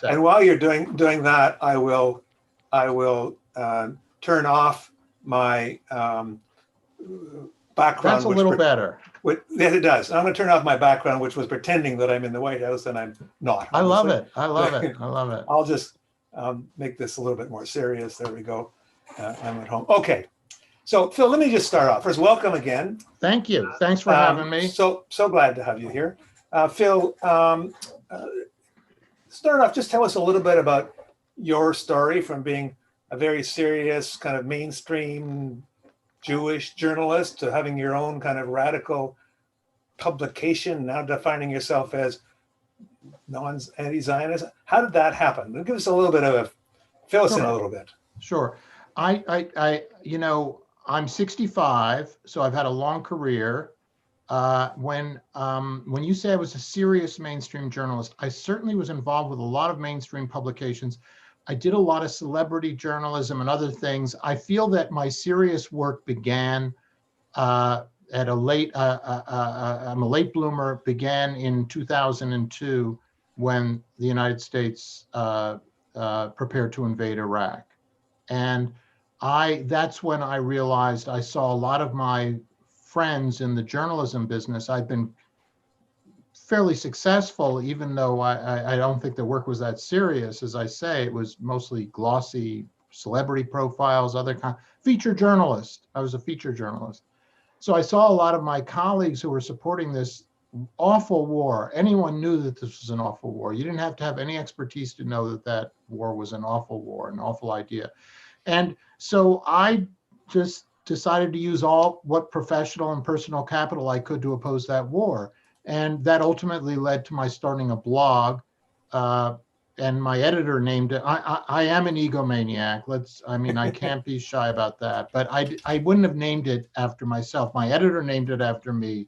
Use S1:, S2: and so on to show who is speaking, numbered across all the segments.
S1: And while you're doing that, I will turn off my background.
S2: That's a little better.
S1: Yes, it does. I'm going to turn off my background, which was pretending that I'm in the White House, and I'm not.
S2: I love it. I love it. I love it.
S1: I'll just make this a little bit more serious. There we go. I'm at home. Okay. So Phil, let me just start off. First, welcome again.
S2: Thank you. Thanks for having me.
S1: So glad to have you here. Phil, start off, just tell us a little bit about your story from being a very serious kind of mainstream Jewish journalist to having your own kind of radical publication, now defining yourself as anti-Zionist. How did that happen? Give us a little bit of fill us in a little bit.
S2: Sure. You know, I'm 65, so I've had a long career. When you say I was a serious mainstream journalist, I certainly was involved with a lot of mainstream publications. I did a lot of celebrity journalism and other things. I feel that my serious work began at a late, I'm a late bloomer, began in 2002 when the United States prepared to invade Iraq. And that's when I realized I saw a lot of my friends in the journalism business. I've been fairly successful, even though I don't think the work was that serious. As I say, it was mostly glossy celebrity profiles, other kind, feature journalist. I was a feature journalist. So I saw a lot of my colleagues who were supporting this awful war. Anyone knew that this was an awful war. You didn't have to have any expertise to know that that war was an awful war, an awful idea. And so I just decided to use all what professional and personal capital I could to oppose that war. And that ultimately led to my starting a blog. And my editor named it, I am an egomaniac. I can't be shy about that. But I wouldn't have named it after myself. My editor named it after me.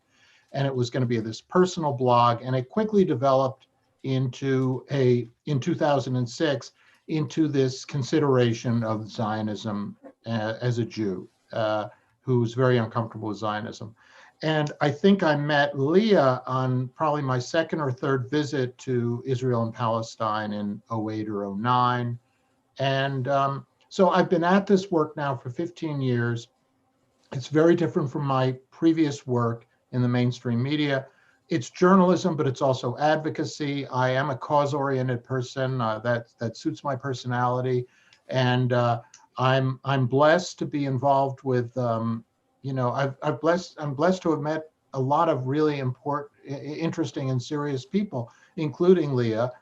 S2: And it was going to be this personal blog. And it quickly developed in 2006, into this consideration of Zionism as a Jew who's very uncomfortable with Zionism. And I think I met Leah on probably my second or third visit to Israel and Palestine in 08 or 09. And so I've been at this work now for 15 years. It's very different from my previous work in the mainstream media. It's journalism, but it's also advocacy. I am a cause-oriented person. That suits my personality, and I'm blessed to be involved with. I'm blessed to have met a lot of really important, interesting, and serious people, including Leah,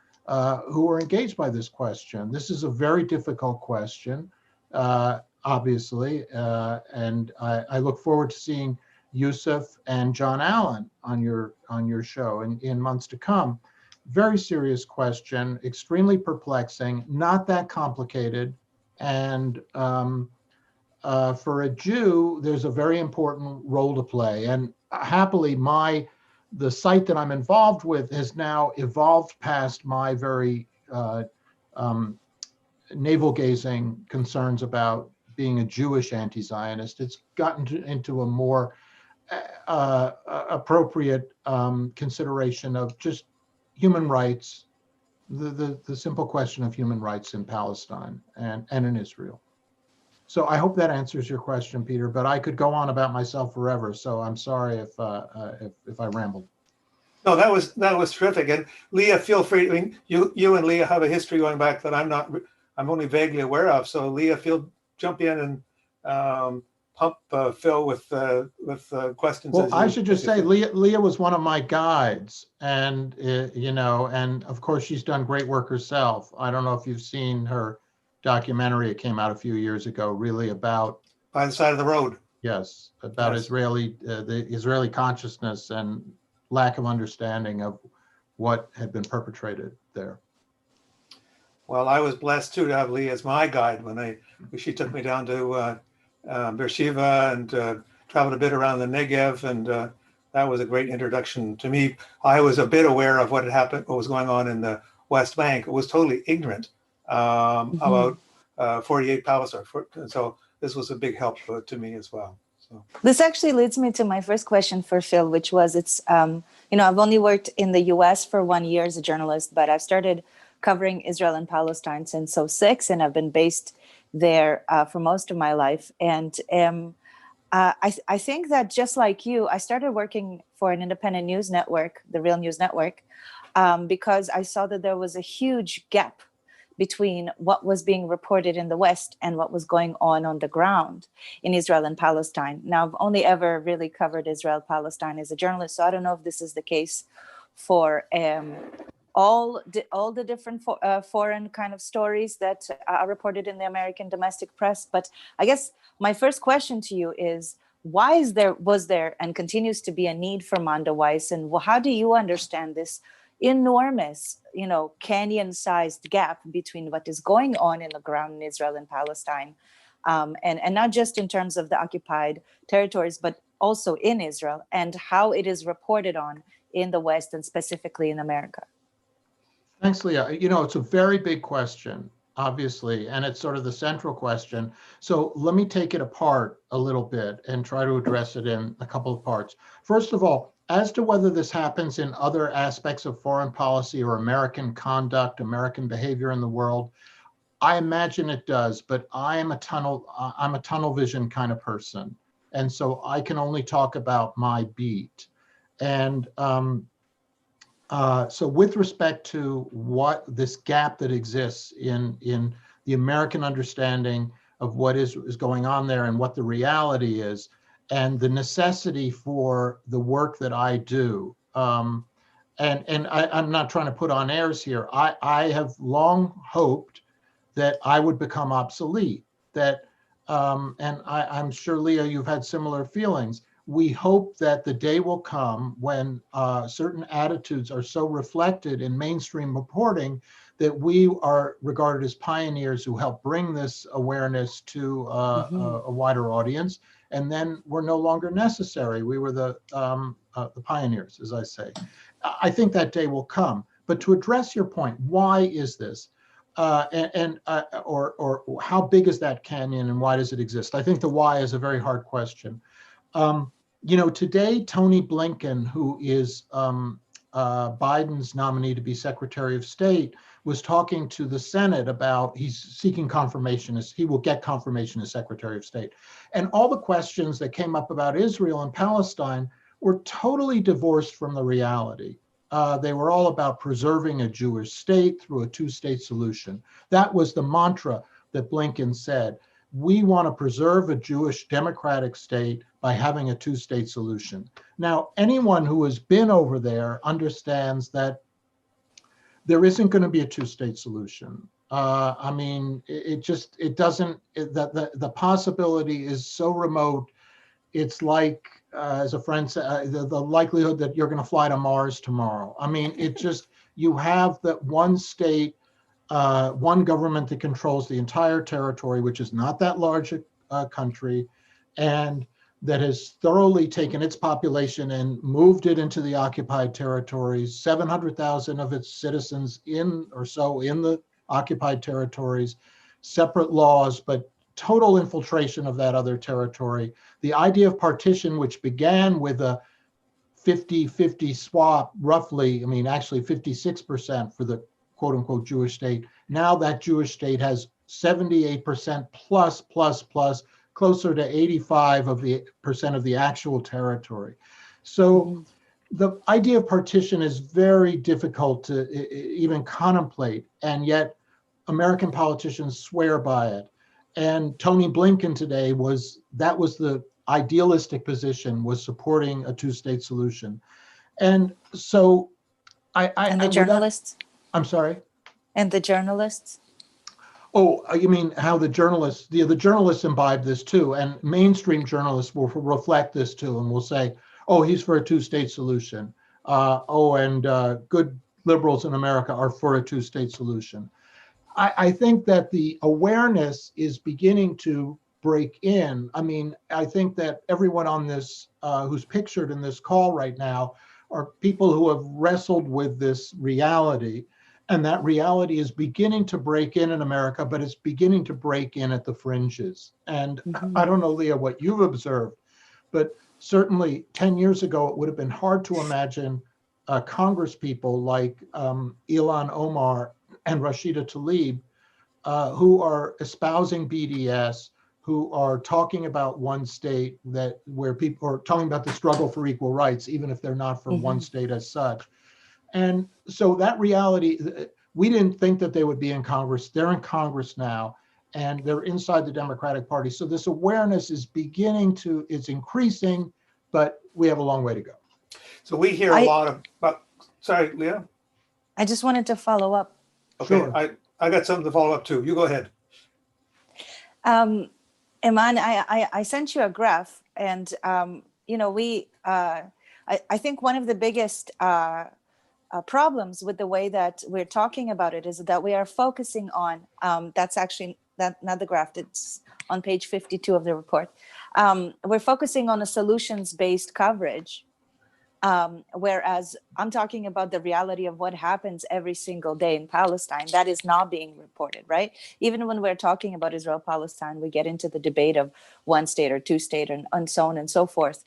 S2: who are engaged by this question. This is a very difficult question, obviously, and I look forward to seeing Yusuf and John Allen on your show in months to come. Very serious question, extremely perplexing, not that complicated. And for a Jew, there's a very important role to play. And happily, the site that I'm involved with has now evolved past my very navel-gazing concerns about being a Jewish anti-Zionist. It's gotten into a more appropriate consideration of just human rights, the simple question of human rights in Palestine and in Israel. So I hope that answers your question, Peter, but I could go on about myself forever. So I'm sorry if I rambled.
S1: No, that was terrific. And Leah, feel free. I mean, you and Leah have a history going back that I'm only vaguely aware of. So Leah, jump in and pump Phil with questions.
S2: Well, I should just say Leah was one of my guides, and and of course she's done great work herself. I don't know if you've seen her documentary. It came out a few years ago, really about
S1: By the Side of the Road.
S2: Yes, about the Israeli consciousness and lack of understanding of what had been perpetrated there.
S1: Well, I was blessed too to have Leah as my guide when she took me down to Beersheba and traveled a bit around the Negev, and that was a great introduction to me. I was a bit aware of what had happened, what was going on in the West Bank. I was totally ignorant about 48 Palestine. So this was a big help to me as well. So
S3: this actually leads me to my first question for Phil, which was, I've only worked in the US for 1 year as a journalist, but I've started covering Israel and Palestine since '06, and I've been based there for most of my life. And I think that just like you, I started working for an independent news network, the Real News Network, because I saw that there was a huge gap between what was being reported in the West and what was going on the ground in Israel and Palestine. Now, I've only ever really covered Israel, Palestine as a journalist, so I don't know if this is the case for all the different foreign kind of stories that are reported in the American domestic press. But I guess my first question to you is, why was there and continues to be a need for Mondoweiss, and how do you understand this enormous, canyon-sized gap between what is going on in the ground in Israel and Palestine, and not just in terms of the occupied territories, but also in Israel, and how it is reported on in the West and specifically in America?
S2: Thanks, Leah. It's a very big question, obviously, and it's sort of the central question. So let me take it apart a little bit and try to address it in a couple of parts. First of all, as to whether this happens in other aspects of foreign policy or American conduct, American behavior in the world, I imagine it does, but I'm a tunnel vision kind of person. And so I can only talk about my beat. And so with respect to what this gap that exists in the American understanding of what is going on there and what the reality is, and the necessity for the work that I do, and I'm not trying to put on airs here. I have long hoped that I would become obsolete. And I'm sure, Leah, you've had similar feelings. We hope that the day will come when certain attitudes are so reflected in mainstream reporting that we are regarded as pioneers who help bring this awareness to a wider audience, and then we're no longer necessary. We were the pioneers, as I say. I think that day will come. But to address your point, why is this? Or how big is that canyon and why does it exist? I think the why is a very hard question. Today, Tony Blinken, who is Biden's nominee to be Secretary of State, was talking to the Senate about he's seeking confirmation as he will get confirmation as Secretary of State. And all the questions that came up about Israel and Palestine were totally divorced from the reality. They were all about preserving a Jewish state through a two-state solution. That was the mantra that Blinken said. We want to preserve a Jewish democratic state by having a two-state solution. Now, anyone who has been over there understands that there isn't going to be a two-state solution. The possibility is so remote. It's like, as a friend said, the likelihood that you're going to fly to Mars tomorrow. You have that one state, one government that controls the entire territory, which is not that large a country, and that has thoroughly taken its population and moved it into the occupied territories, 700,000 of its citizens in the occupied territories, separate laws, but total infiltration of that other territory. The idea of partition, which began with a 50-50 swap, roughly, actually 56% for the quote unquote Jewish state. Now that Jewish state has 78% plus, closer to 85% of the actual territory. So the idea of partition is very difficult to even contemplate, and yet American politicians swear by it. And Tony Blinken today that was the idealistic position, was supporting a two-state solution. And so
S3: And the journalists?
S2: I'm sorry?
S3: And the journalists?
S2: Oh, you mean how the journalists imbibe this too, and mainstream journalists will reflect this too, and will say, oh, he's for a two-state solution. Good liberals in America are for a two-state solution. I think that the awareness is beginning to break in. I think that everyone on this, who's pictured in this call right now, are people who have wrestled with this reality. And that reality is beginning to break in America, but it's beginning to break in at the fringes. And I don't know, Leah, what you've observed, but certainly 10 years ago, it would have been hard to imagine Congress people like Ilhan Omar and Rashida Tlaib, who are espousing BDS, who are talking about one state where people are talking about the struggle for equal rights, even if they're not for one state as such. And so that reality, we didn't think that they would be in Congress. They're in Congress now, and they're inside the Democratic Party. So this awareness is it's increasing, but we have a long way to go.
S1: So we hear a lot about, sorry, Leah?
S3: I just wanted to follow up.
S1: Okay,
S2: Sure.
S1: I got something to follow up too. You go ahead.
S3: Iman, I sent you a graph, and I think one of the biggest problems with the way that we're talking about it is that we are focusing on that's actually not the graph, it's on page 52 of the report. We're focusing on a solutions-based coverage, whereas I'm talking about the reality of what happens every single day in Palestine. That is not being reported, right? Even when we're talking about Israel-Palestine, we get into the debate of one state or two state and so on and so forth.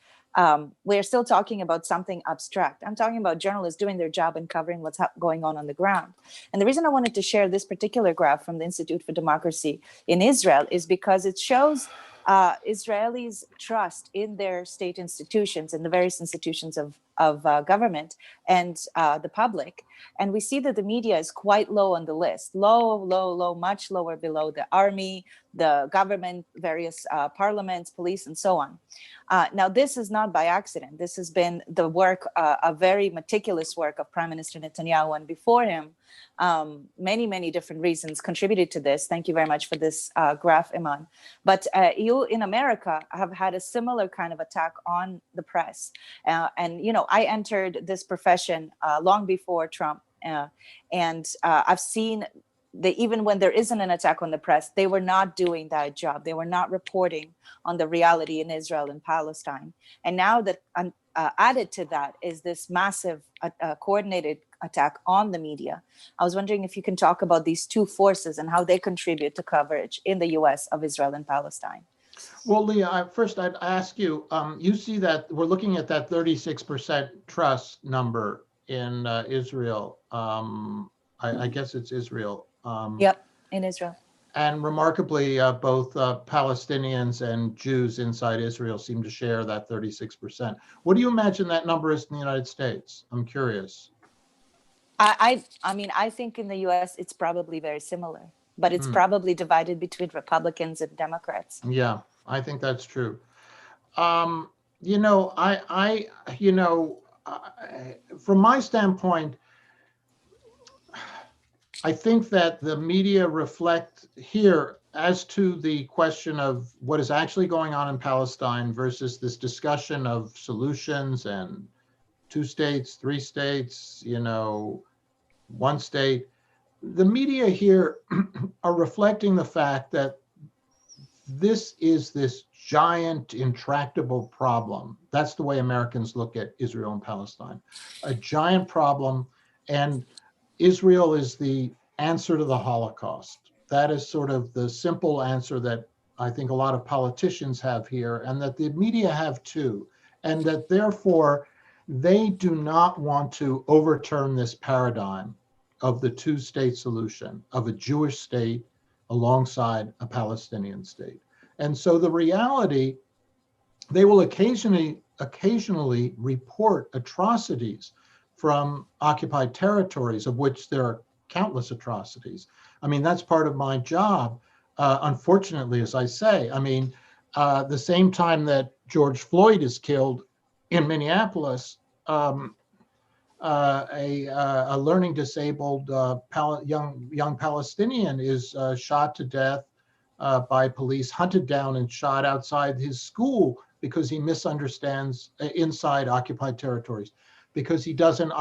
S3: We're still talking about something abstract. I'm talking about journalists doing their job and covering what's going on the ground. And the reason I wanted to share this particular graph from the Institute for Democracy in Israel is because it shows Israelis' trust in their state institutions and the various institutions of government and the public. And we see that the media is quite low on the list, low, much lower below the army, the government, various parliaments, police, and so on. Now, this is not by accident. This has been the work, a very meticulous work of Prime Minister Netanyahu, and before him, many different reasons contributed to this. Thank you very much for this graph, Iman. But you in America have had a similar kind of attack on the press. And, I entered this profession long before Trump. And I've seen even when there isn't an attack on the press, they were not doing that job. They were not reporting on the reality in Israel and Palestine. And now that added to that is this massive coordinated attack on the media. I was wondering if you can talk about these two forces and how they contribute to coverage in the US of Israel and Palestine.
S2: Well, Leah, first I'd ask you, you see that we're looking at that 36% trust number in Israel. I guess it's Israel.
S3: Yep, in Israel.
S2: And remarkably, both Palestinians and Jews inside Israel seem to share that 36%. What do you imagine that number is in the United States? I'm curious.
S3: I mean, I think in the US, it's probably very similar, but it's probably divided between Republicans and Democrats.
S2: Yeah, I think that's true. From my standpoint, I think that the media reflect here as to the question of what is actually going on in Palestine versus this discussion of solutions and 2 states, 3 states, one state. The media here are reflecting the fact that this is this giant, intractable problem. That's the way Americans look at Israel and Palestine. A giant problem, and Israel is the answer to the Holocaust. That is sort of the simple answer that I think a lot of politicians have here, and that the media have too, and that therefore they do not want to overturn this paradigm of the 2-state solution, of a Jewish state alongside a Palestinian state. And so the reality, they will occasionally report atrocities from occupied territories, of which there are countless atrocities. I mean, that's part of my job, unfortunately, as I say. I mean, the same time that George Floyd is killed in Minneapolis, a learning disabled young Palestinian is shot to death by police, hunted down and shot outside his school because he misunderstands inside occupied territories, because he doesn't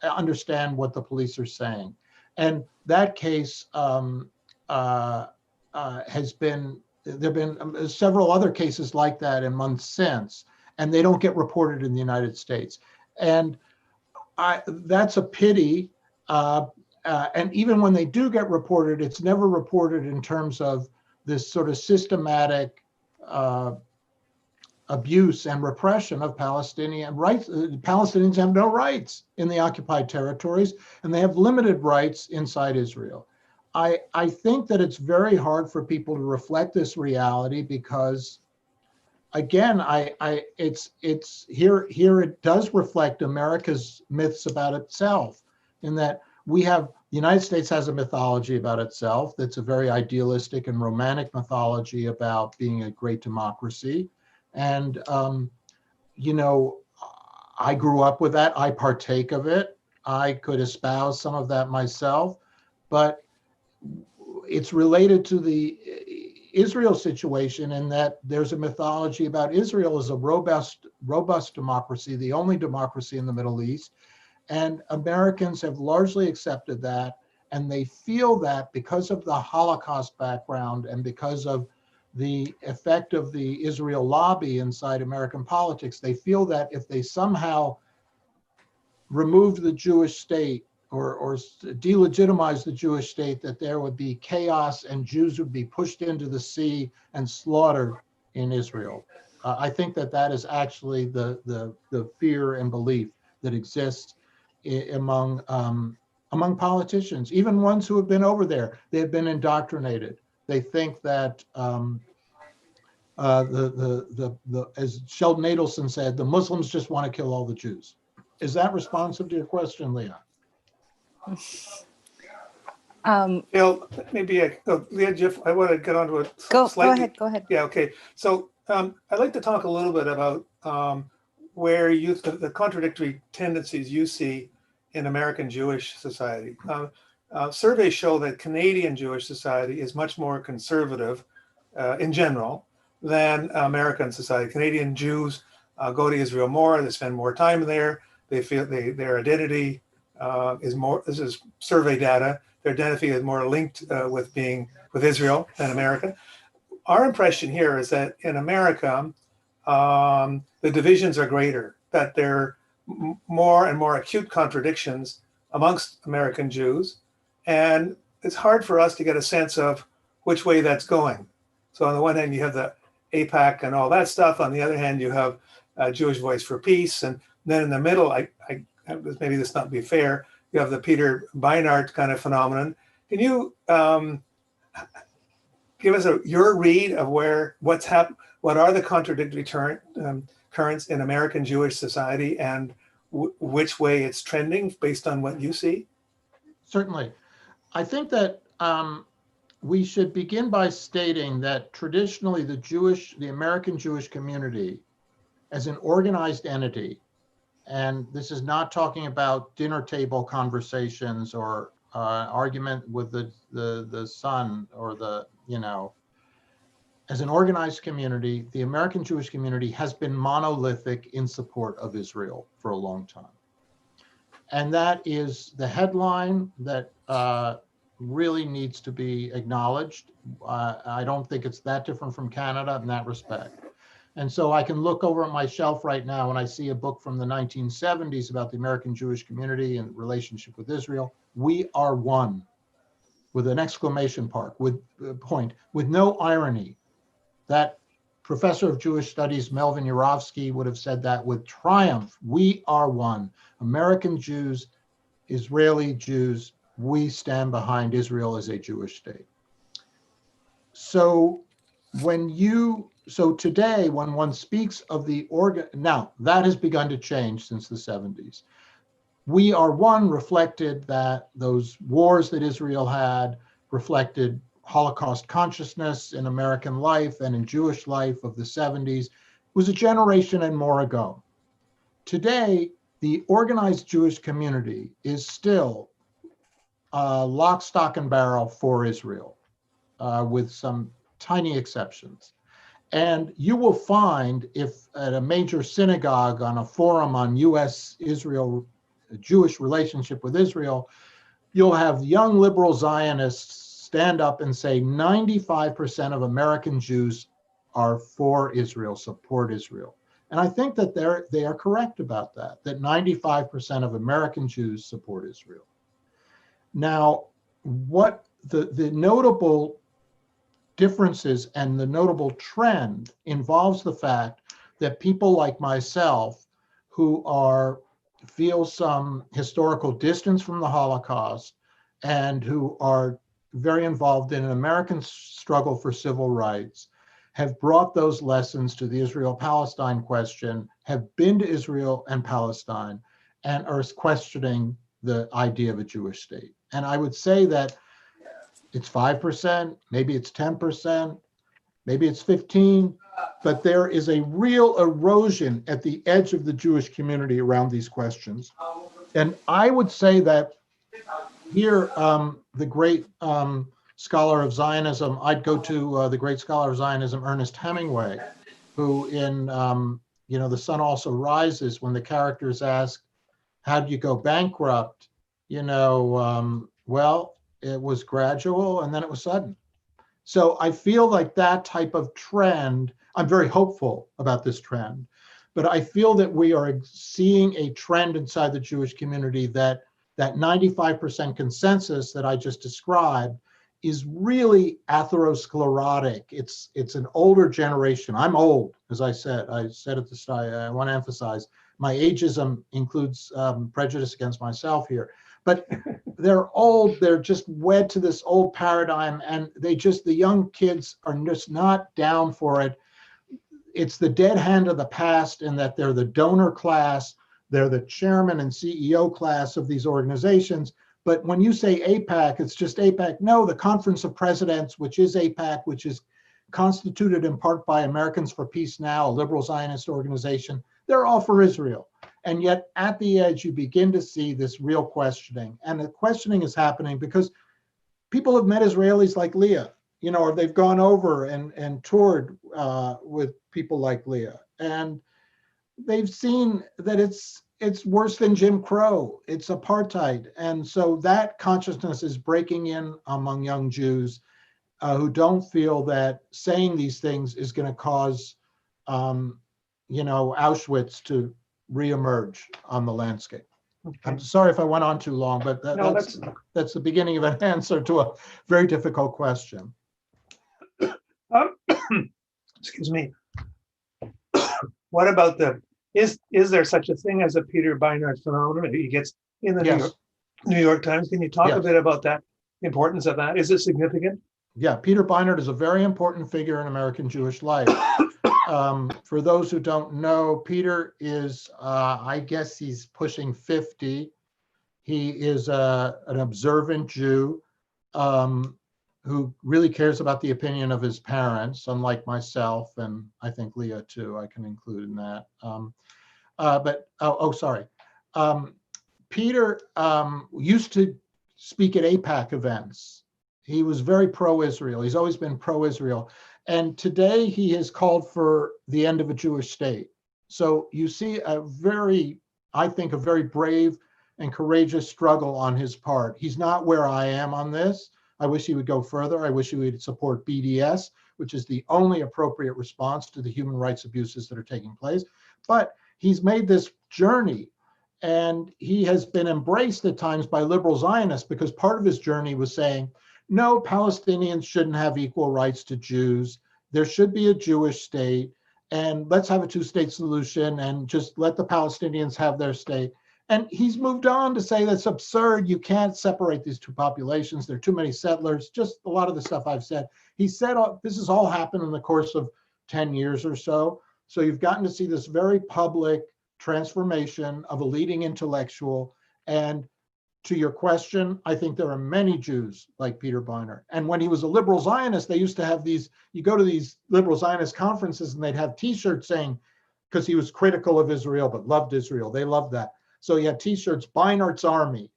S2: understand what the police are saying. And that case there have been several other cases like that in months since, and they don't get reported in the United States. And that's a pity. And even when they do get reported, it's never reported in terms of this sort of systematic abuse and repression of Palestinian rights. Palestinians have no rights in the occupied territories, and they have limited rights inside Israel. I think that it's very hard for people to reflect this reality because, again, it's here it does reflect America's myths about itself, in that the United States has a mythology about itself that's a very idealistic and romantic mythology about being a great democracy. And, I grew up with that. I partake of it. I could espouse some of that myself, but it's related to the Israel situation in that there's a mythology about Israel as a robust democracy, the only democracy in the Middle East. And Americans have largely accepted that. And they feel that because of the Holocaust background and because of the effect of the Israel lobby inside American politics, they feel that if they somehow removed the Jewish state or delegitimize the Jewish state, that there would be chaos and Jews would be pushed into the sea and slaughtered in Israel. I think that is actually the fear and belief that exists among politicians, even ones who have been over there. They have been indoctrinated. They think that as Sheldon Adelson said, the Muslims just want to kill all the Jews. Is that responsive to your question, Leah?
S1: Phil, maybe Leah, Jeff, I want to get onto it
S3: Go
S1: slightly.
S3: ahead. Go ahead.
S1: Yeah, okay. So I'd like to talk a little bit about where the contradictory tendencies you see in American Jewish society. Surveys show that Canadian Jewish society is much more conservative in general than American society. Canadian Jews go to Israel more, they spend more time there, they feel their identity is more, this is survey data, their identity is more linked with Israel than American. Our impression here is that in America, the divisions are greater, that there are more and more acute contradictions amongst American Jews. And it's hard for us to get a sense of which way that's going. So on the one hand, you have the AIPAC and all that stuff. On the other hand, you have Jewish Voice for Peace. And then in the middle, maybe this not be fair, you have the Peter Beinart kind of phenomenon. Can you give us your read of what's happened? What are the contradictory currents in American Jewish society, and which way it's trending based on what you see?
S2: Certainly. I think that we should begin by stating that traditionally the American Jewish community as an organized entity, and this is not talking about dinner table conversations or argument with the son or as an organized community, the American Jewish community has been monolithic in support of Israel for a long time. And that is the headline that really needs to be acknowledged. I don't think it's that different from Canada in that respect. And so I can look over at my shelf right now and I see a book from the 1970s about the American Jewish community and relationship with Israel. We are one, with an exclamation point, with no irony. That professor of Jewish studies, Melvin Yurovsky, would have said that with triumph. We are one. American Jews, Israeli Jews, we stand behind Israel as a Jewish state. So today, when one speaks of now that has begun to change since the 70s. We are one reflected that those wars that Israel had reflected Holocaust consciousness in American life and in Jewish life of the 70s. It was a generation and more ago. Today, the organized Jewish community is still lock, stock, and barrel for Israel, with some tiny exceptions. And you will find, if at a major synagogue on a forum on U.S.-Israel Jewish relationship with Israel, you'll have young liberal Zionists stand up and say 95% of American Jews are for Israel, support Israel. And I think that they are correct about that 95% of American Jews support Israel. Now, what the notable differences and the notable trend involves the fact that people like myself who feel some historical distance from the Holocaust and who are very involved in an American struggle for civil rights have brought those lessons to the Israel-Palestine question, have been to Israel and Palestine, and are questioning the idea of a Jewish state. And I would say that it's 5%, maybe it's 10%, maybe it's 15, but there is a real erosion at the edge of the Jewish community around these questions. And I would say that here, the great scholar of Zionism, I'd go to the great scholar of Zionism, Ernest Hemingway, who in, The Sun Also Rises, when the characters ask, how do you go bankrupt? Well, it was gradual and then it was sudden. So I feel like that type of trend, I'm very hopeful about this trend, but I feel that we are seeing a trend inside the Jewish community that 95% consensus that I just described is really atherosclerotic. It's an older generation. I'm old, as I said at the start. I want to emphasize my ageism includes prejudice against myself here, but they're old. They're just wed to this old paradigm, and the young kids are just not down for it. It's the dead hand of the past in that they're the donor class, they're the chairman and CEO class of these organizations. But when you say AIPAC, it's just AIPAC. No, the Conference of Presidents, which is AIPAC, which is constituted in part by Americans for Peace Now, a liberal Zionist organization, they're all for Israel. And yet at the edge, you begin to see this real questioning. And the questioning is happening because people have met Israelis like Leah, or they've gone over and toured with people like Leah. And they've seen that it's worse than Jim Crow. It's apartheid. And so that consciousness is breaking in among young Jews who don't feel that saying these things is going to cause, Auschwitz to reemerge on the landscape. Okay. I'm sorry if I went on too long, but that's the beginning of an answer to a very difficult question.
S1: Excuse me. What about is there such a thing as a Peter Beinart phenomenon? He gets in the
S2: Yes.
S1: New York Times. Can you talk
S2: Yes.
S1: a bit about that, the importance of that? Is it significant?
S2: Yeah, Peter Beinart is a very important figure in American Jewish life. For those who don't know, Peter is, I guess he's pushing 50. He is an observant Jew who really cares about the opinion of his parents, unlike myself, and I think Leah too, I can include in that. Peter used to speak at AIPAC events. He was very pro-Israel. He's always been pro-Israel. And today he has called for the end of a Jewish state. So you see I think, a very brave and courageous struggle on his part. He's not where I am on this. I wish he would go further. I wish he would support BDS, which is the only appropriate response to the human rights abuses that are taking place. But he's made this journey, and he has been embraced at times by liberal Zionists because part of his journey was saying, no, Palestinians shouldn't have equal rights to Jews. There should be a Jewish state, and let's have a two-state solution and just let the Palestinians have their state. And he's moved on to say that's absurd. You can't separate these two populations. There are too many settlers, just a lot of the stuff I've said. He said this has all happened in the course of 10 years or so. So you've gotten to see this very public transformation of a leading intellectual. And to your question, I think there are many Jews like Peter Beinart. And when he was a liberal Zionist, they used to have you go to these liberal Zionist conferences and they'd have t-shirts saying, because he was critical of Israel, but loved Israel. They loved that. So he had t-shirts, Beinart's Army,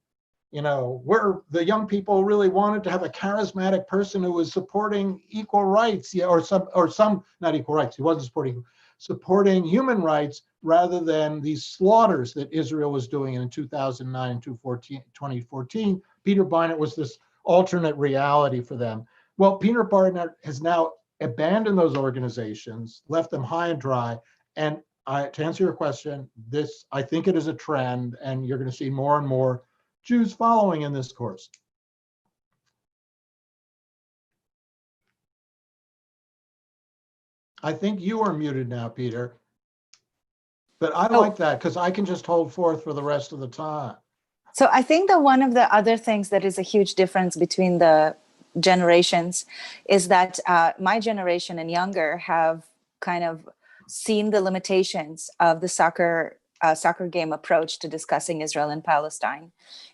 S2: where the young people really wanted to have a charismatic person who was supporting equal rights, or some, not equal rights. He wasn't supporting human rights rather than these slaughters that Israel was doing in 2009 and 2014. Peter Beinart was this alternate reality for them. Well, Peter Beinart has now abandoned those organizations, left them high and dry. And to answer your question, I think it is a trend, and you're going to see more and more Jews following in this course. I think you are muted now, Peter. But I
S3: Oh.
S2: like that because I can just hold forth for the rest of the time.
S3: So I think that one of the other things that is a huge difference between the generations is that my generation and younger have kind of seen the limitations of the soccer game approach to discussing Israel and Palestine,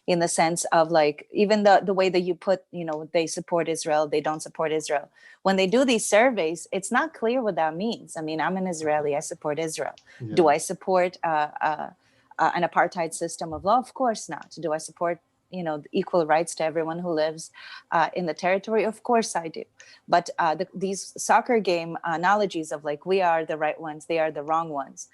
S3: in the sense of like even the way that you put, they support Israel, they don't support Israel. When they do these surveys, it's not clear what that means. I mean, I'm an Israeli, I support Israel.
S2: Yeah.
S3: Do I support an apartheid system of law? Of course not. Do I support equal rights to everyone who lives in the territory? Of course I do. But these soccer game analogies of like we are the right ones, they are the wrong ones,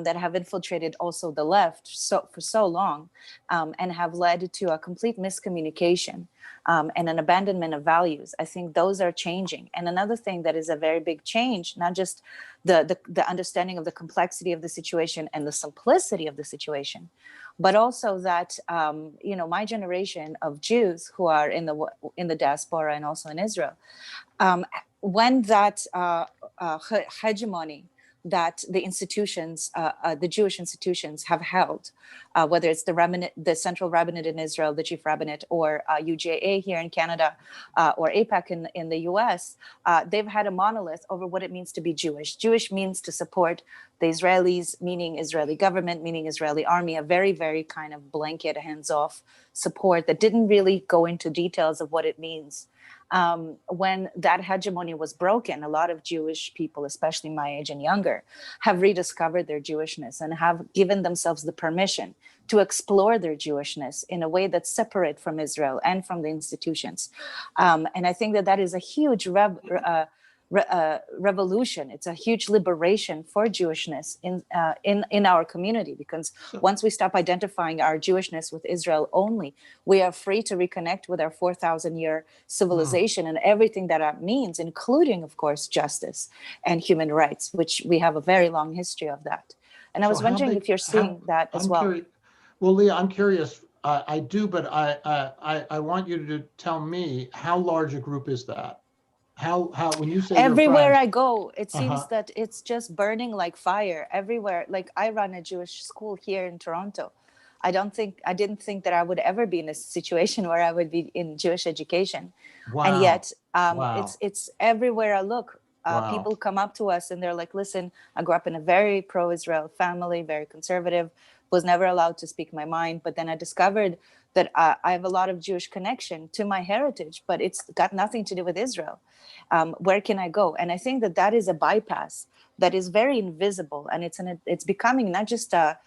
S3: that have infiltrated also the left for so long, and have led to a complete miscommunication and an abandonment of values. I think those are changing. And another thing that is a very big change, not just the understanding of the complexity of the situation and the simplicity of the situation, but also that my generation of Jews who are in the diaspora and also in Israel, when that hegemony that the institutions, the Jewish institutions have held, whether it's the Central Rabbinate in Israel, the Chief Rabbinate, or UJA here in Canada, or APAC in the US, they've had a monolith over what it means to be Jewish. Jewish means to support the Israelis, meaning Israeli government, meaning Israeli army, a very, very kind of blanket, hands-off support that didn't really go into details of what it means. When that hegemony was broken, a lot of Jewish people, especially my age and younger, have rediscovered their Jewishness and have given themselves the permission to explore their Jewishness in a way that's separate from Israel and from the institutions. And I think that is a huge revolution. It's a huge liberation for Jewishness in our community, because once we stop identifying our Jewishness with Israel only, we are free to reconnect with our 4,000-year civilization and everything that means, including, of course, justice and human rights, which we have a very long history of that. And I was wondering if you're seeing that as well.
S2: Well, Leah, I'm curious. I do, but I want you to tell me, how large a group is that? How when you say
S3: everywhere I go, it seems that it's just burning like fire everywhere. Like I run a Jewish school here in Toronto. I didn't think that I would ever be in a situation where I would be in Jewish education.
S2: Wow.
S3: And yet
S2: Wow.
S3: it's everywhere I look.
S2: Wow.
S3: People come up to us and they're like, listen, I grew up in a very pro-Israel family, very conservative, was never allowed to speak my mind. But then I discovered that I have a lot of Jewish connection to my heritage, but it's got nothing to do with Israel. Where can I go? And I think that is a bypass that is very invisible, and it's becoming not just a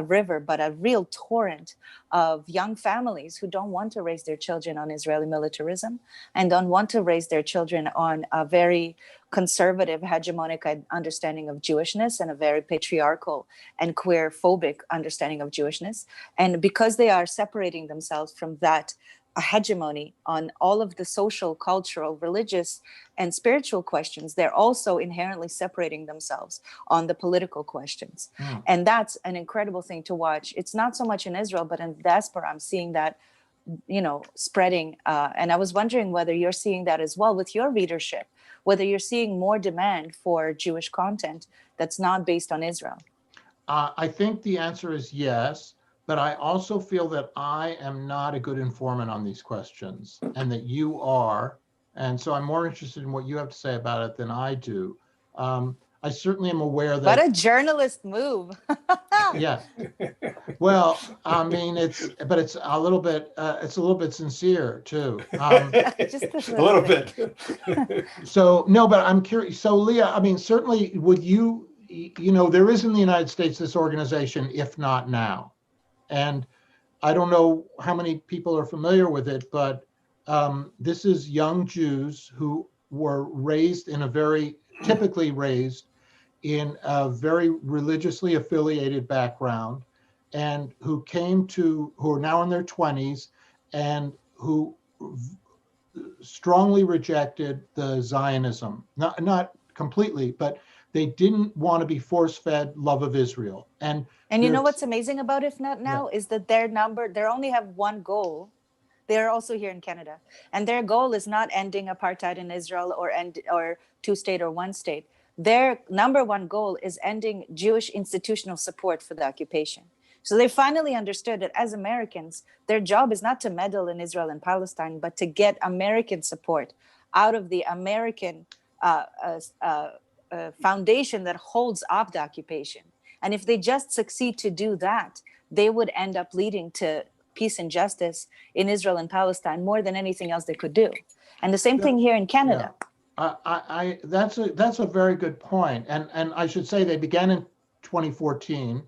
S3: river, but a real torrent of young families who don't want to raise their children on Israeli militarism and don't want to raise their children on a very conservative, hegemonic understanding of Jewishness and a very patriarchal and queer phobic understanding of Jewishness. And because they are separating themselves from that hegemony on all of the social, cultural, religious, and spiritual questions, they're also inherently separating themselves on the political questions. And that's an incredible thing to watch. It's not so much in Israel, but in the diaspora, I'm seeing that, spreading. And I was wondering whether you're seeing that as well with your readership, whether you're seeing more demand for Jewish content that's not based on Israel.
S2: I think the answer is yes. But I also feel that I am not a good informant on these questions, and that you are. And so I'm more interested in what you have to say about it than I do. I certainly am aware that.
S3: What a journalist move.
S2: Yeah. Well, I mean, it's a little bit sincere too.
S3: Just
S1: a little bit.
S2: So no, but I'm curious. So Leah, I mean, certainly would you, there is in the United States this organization, If Not Now. And I don't know how many people are familiar with it, but this is young Jews who were typically raised in a very religiously affiliated background, and who are now in their 20s and who strongly rejected the Zionism, not completely, but they didn't want to be force-fed love of Israel. And
S3: you know what's amazing about If Not Now is that they only have one goal. They're also here in Canada, and their goal is not ending apartheid in Israel or two-state or one state. their number one goal is ending Jewish institutional support for the occupation. So they finally understood that as Americans, their job is not to meddle in Israel and Palestine, but to get American support out of the American foundation that holds up the occupation. And if they just succeed to do that, they would end up leading to peace and justice in Israel and Palestine more than anything else they could do. And the same thing here in Canada.
S2: Yeah. That's a very good point. And I should say they began in 2014.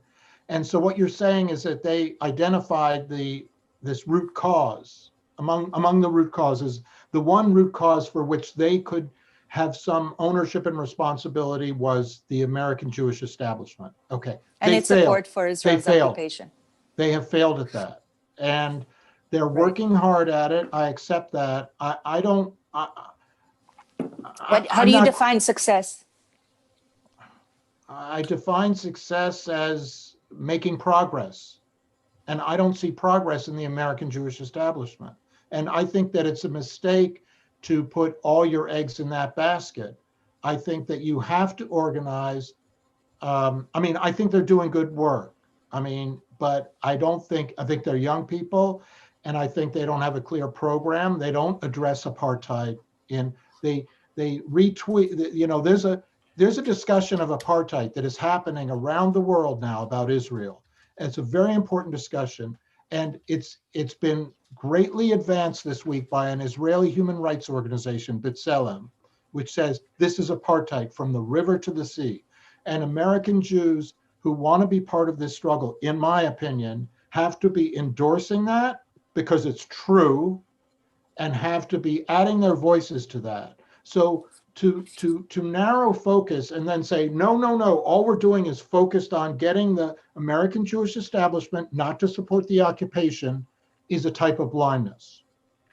S2: And so what you're saying is that they identified this root cause among the root causes. The one root cause for which they could have some ownership and responsibility was the American Jewish establishment. Okay.
S3: And its support for Israel's occupation.
S2: They have failed at that. And they're working hard at it. I accept that. How
S3: do you define success?
S2: I define success as making progress. And I don't see progress in the American Jewish establishment. And I think that it's a mistake to put all your eggs in that basket. I think that you have to organize. I think they're doing good work. But I think they're young people, and I think they don't have a clear program. They don't address apartheid. They retweet, there's a discussion of apartheid that is happening around the world now about Israel. And it's a very important discussion. And it's been greatly advanced this week by an Israeli human rights organization, B'Tselem, which says this is apartheid from the river to the sea. And American Jews who want to be part of this struggle, in my opinion, have to be endorsing that because it's true, and have to be adding their voices to that. So to narrow focus and then say, no, all we're doing is focused on getting the American Jewish establishment not to support the occupation is a type of blindness.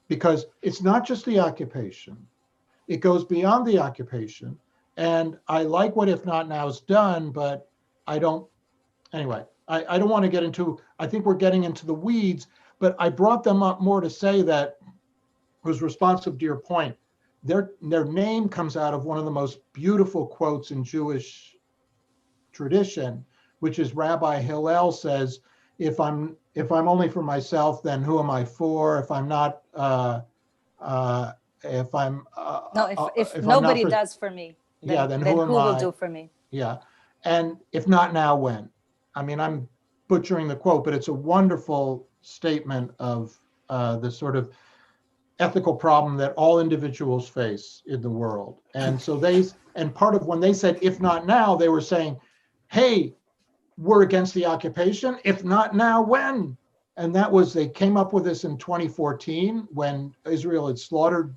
S2: Because it's not just the occupation, it goes beyond the occupation. And I like what If Not Now is done, but I don't want to get into, I think we're getting into the weeds, but I brought them up more to say that it was responsive to your point. Their name comes out of one of the most beautiful quotes in Jewish tradition, which is Rabbi Hillel says, if I'm only for myself, then who am I for? If I'm not, if
S3: nobody does for me, then who will do for me?
S2: Yeah. And if not now, when? I'm butchering the quote, but it's a wonderful statement of the sort of ethical problem that all individuals face in the world. And so part of when they said, if not now, they were saying, hey, we're against the occupation. If not now, when? And they came up with this in 2014 when Israel had slaughtered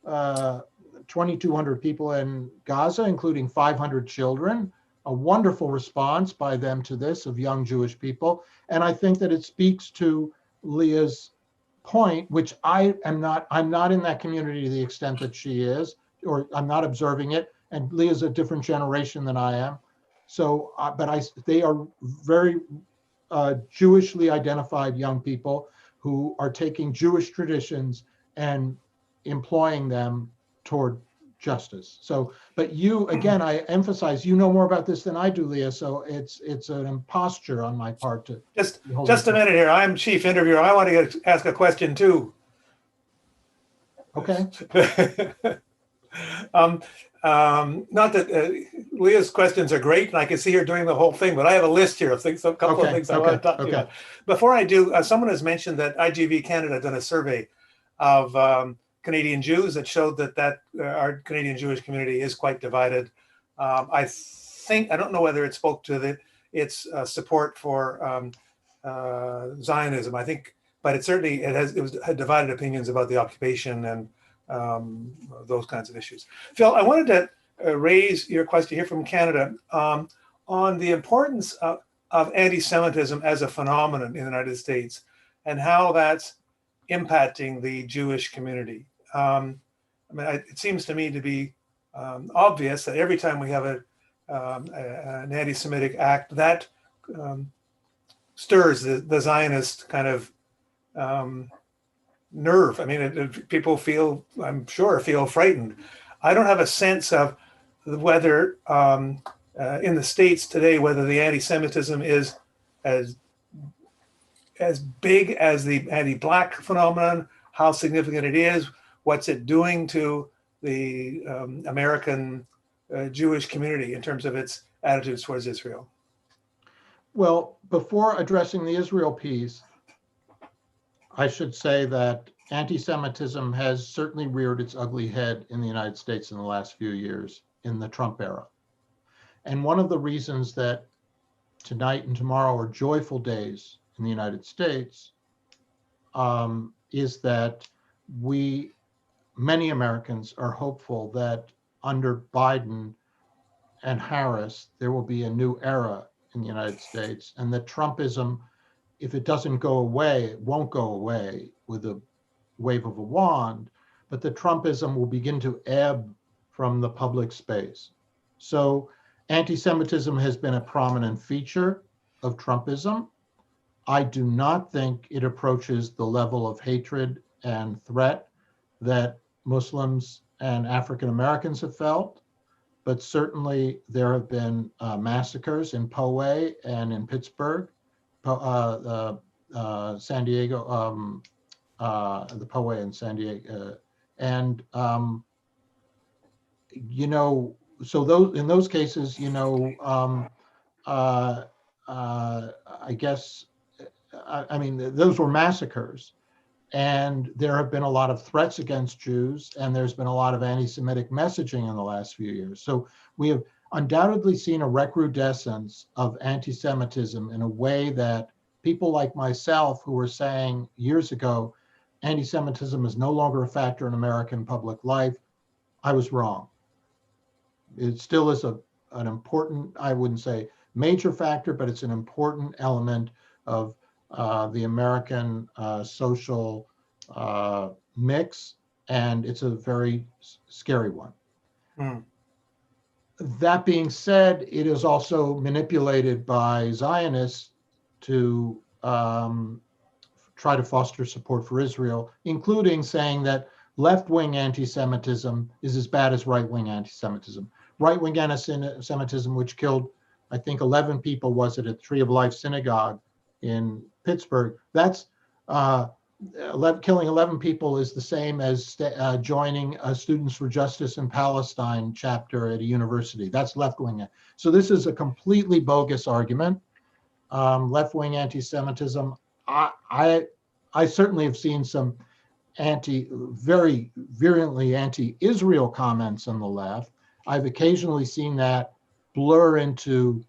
S2: 2,200 people in Gaza, including 500 children. A wonderful response by them to this of young Jewish people. And I think that it speaks to Leah's point, which I'm not in that community to the extent that she is, or I'm not observing it. And Leah's a different generation than I am. So, they are very Jewishly identified young people who are taking Jewish traditions and employing them toward justice. So, but you, again, I emphasize, you know more about this than I do, Leah. So it's an imposture on my part to
S1: just a minute here. I'm chief interviewer. I want to ask a question too.
S2: Okay.
S1: Not that Leah's questions are great, and I can see her doing the whole thing, but I have a list here of things, a couple of things I want to talk to you about. Before I do, someone has mentioned that IGV Canada done a survey of Canadian Jews that showed that our Canadian Jewish community is quite divided. I don't know whether it spoke to its support for Zionism. I think, but it certainly had divided opinions about the occupation and those kinds of issues. Phil, I wanted to raise your question here from Canada on the importance of anti-Semitism as a phenomenon in the United States and how that's impacting the Jewish community. It seems to me to be obvious that every time we have an anti-Semitic act, that stirs the Zionist kind of nerve. People feel, I'm sure, feel frightened. I don't have a sense of whether in the States today, whether the anti-Semitism is as big as the anti-Black phenomenon, how significant it is, what's it doing to the American Jewish community in terms of its attitudes towards Israel.
S2: Well, before addressing the Israel piece, I should say that anti-Semitism has certainly reared its ugly head in the United States in the last few years in the Trump era. And one of the reasons that tonight and tomorrow are joyful days in the United States is that many Americans are hopeful that under Biden and Harris, there will be a new era in the United States, and that Trumpism, if it doesn't go away, it won't go away with a wave of a wand, but the Trumpism will begin to ebb from the public space. So anti-Semitism has been a prominent feature of Trumpism. I do not think it approaches the level of hatred and threat that Muslims and African Americans have felt, but certainly there have been massacres in Poway and in Pittsburgh, San Diego, the Poway in San Diego, and so in those cases, I guess, I mean, those were massacres. And there have been a lot of threats against Jews, and there's been a lot of anti-Semitic messaging in the last few years. So we have undoubtedly seen a recrudescence of anti-Semitism in a way that people like myself, who were saying years ago, anti-Semitism is no longer a factor in American public life, I was wrong. It still is an important, I wouldn't say major factor, but it's an important element of the American social mix, and it's a very scary one.
S1: Mm.
S2: That being said, it is also manipulated by Zionists to try to foster support for Israel, including saying that left-wing anti-Semitism is as bad as right-wing anti-Semitism. Right-wing anti-Semitism, which killed, I think, 11 people, was it, at Tree of Life Synagogue in Pittsburgh, that's killing 11 people is the same as joining a Students for Justice in Palestine chapter at a university. That's left-wing. So this is a completely bogus argument. Left-wing anti-Semitism. I certainly have seen some very virulently anti-Israel comments on the left. I've occasionally seen that blur into,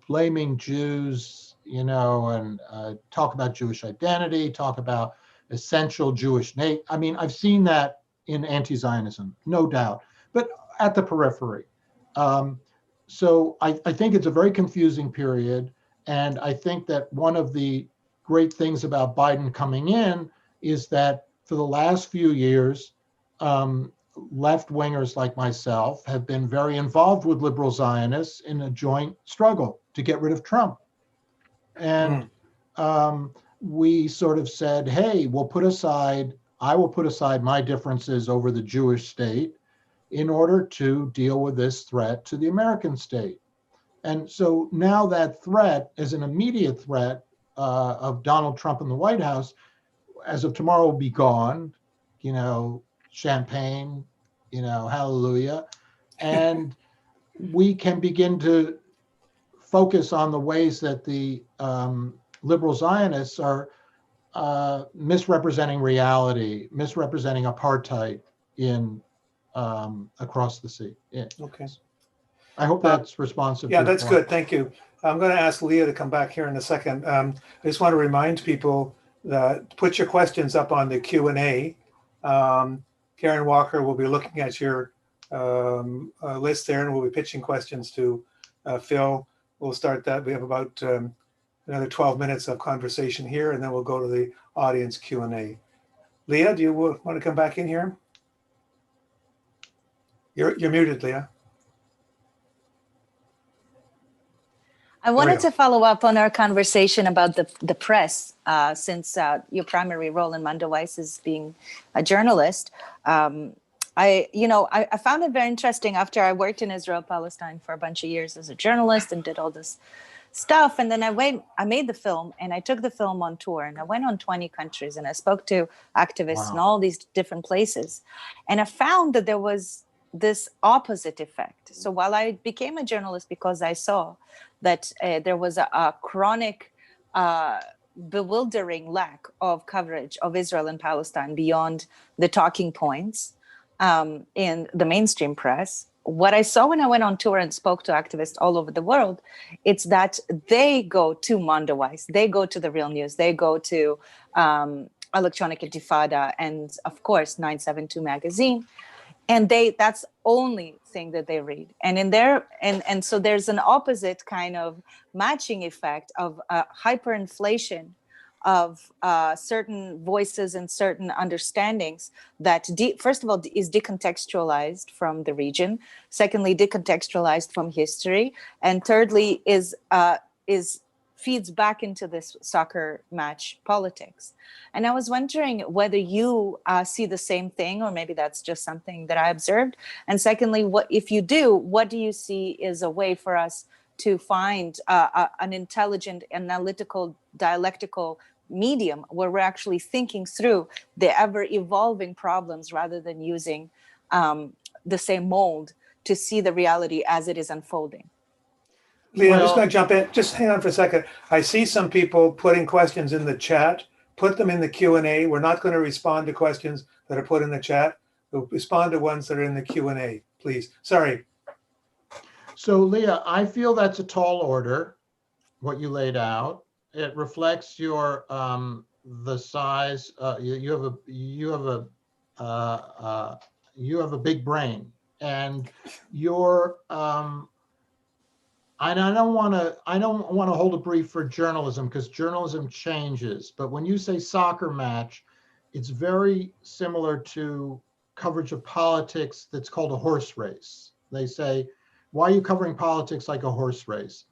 S2: blaming Jews, and talk about Jewish identity, talk about essential Jewish I mean, I've seen that in anti-Zionism, no doubt, but at the periphery. So I think it's a very confusing period. And I think that one of the great things about Biden coming in is that for the last few years, left-wingers like myself have been very involved with liberal Zionists in a joint struggle to get rid of Trump. And we sort of said, hey, I will put aside my differences over the Jewish state in order to deal with this threat to the American state. And so now that threat is an immediate threat of Donald Trump in the White House, as of tomorrow, will be gone, champagne, hallelujah. And we can begin to focus on the ways that the liberal Zionists are misrepresenting reality, misrepresenting apartheid across the sea. Yeah.
S1: Okay.
S2: I hope that's responsive.
S1: Yeah,
S2: to
S1: that's good. Thank you. I'm going to ask Leah to come back here in a second. I just want to remind people that put your questions up on the Q&A. Karen Walker will be looking at your list there, and we'll be pitching questions to Phil. We'll start that. We have about another 12 minutes of conversation here, and then we'll go to the audience Q&A. Leah, do you want to come back in here? You're muted, Leah.
S3: I wanted to follow up on our conversation about the press, since your primary role in Mondoweiss is being a journalist. I found it very interesting after I worked in Israel, Palestine for a bunch of years as a journalist and did all this stuff. And then I made the film and I took the film on tour and I went on 20 countries and I spoke to activists in
S2: Wow.
S3: all these different places. And I found that there was this opposite effect. So while I became a journalist because I saw that there was a chronic, bewildering lack of coverage of Israel and Palestine beyond the talking points in the mainstream press. What I saw when I went on tour and spoke to activists all over the world, it's that they go to Mondoweiss, they go to the Real News, they go to Electronic Intifada, and of course 972 magazine, and that's only thing that they read. And in there, and so there's an opposite kind of matching effect of hyperinflation of certain voices and certain understandings that first of all is decontextualized from the region, secondly decontextualized from history, and thirdly is feeds back into this soccer match politics. And I was wondering whether you see the same thing, or maybe that's just something that I observed. And secondly, what if you do, what do you see is a way for us to find an intelligent, analytical, dialectical medium where we're actually thinking through the ever evolving problems rather than using the same mold to see the reality as it is unfolding?
S1: Leah, I'm just
S2: Well,
S1: going to jump in. Just hang on for a second. I see some people putting questions in the chat. Put them in the Q&A. We're not going to respond to questions that are put in the chat. We'll respond to ones that are in the Q&A, please. Sorry.
S2: so Leah, I feel that's a tall order, what you laid out. It reflects your the size. You have a big brain, and your I don't want to hold a brief for journalism because journalism changes. But when you say soccer match, it's very similar to coverage of politics that's called a horse race. They say, why are you covering politics like a horse race?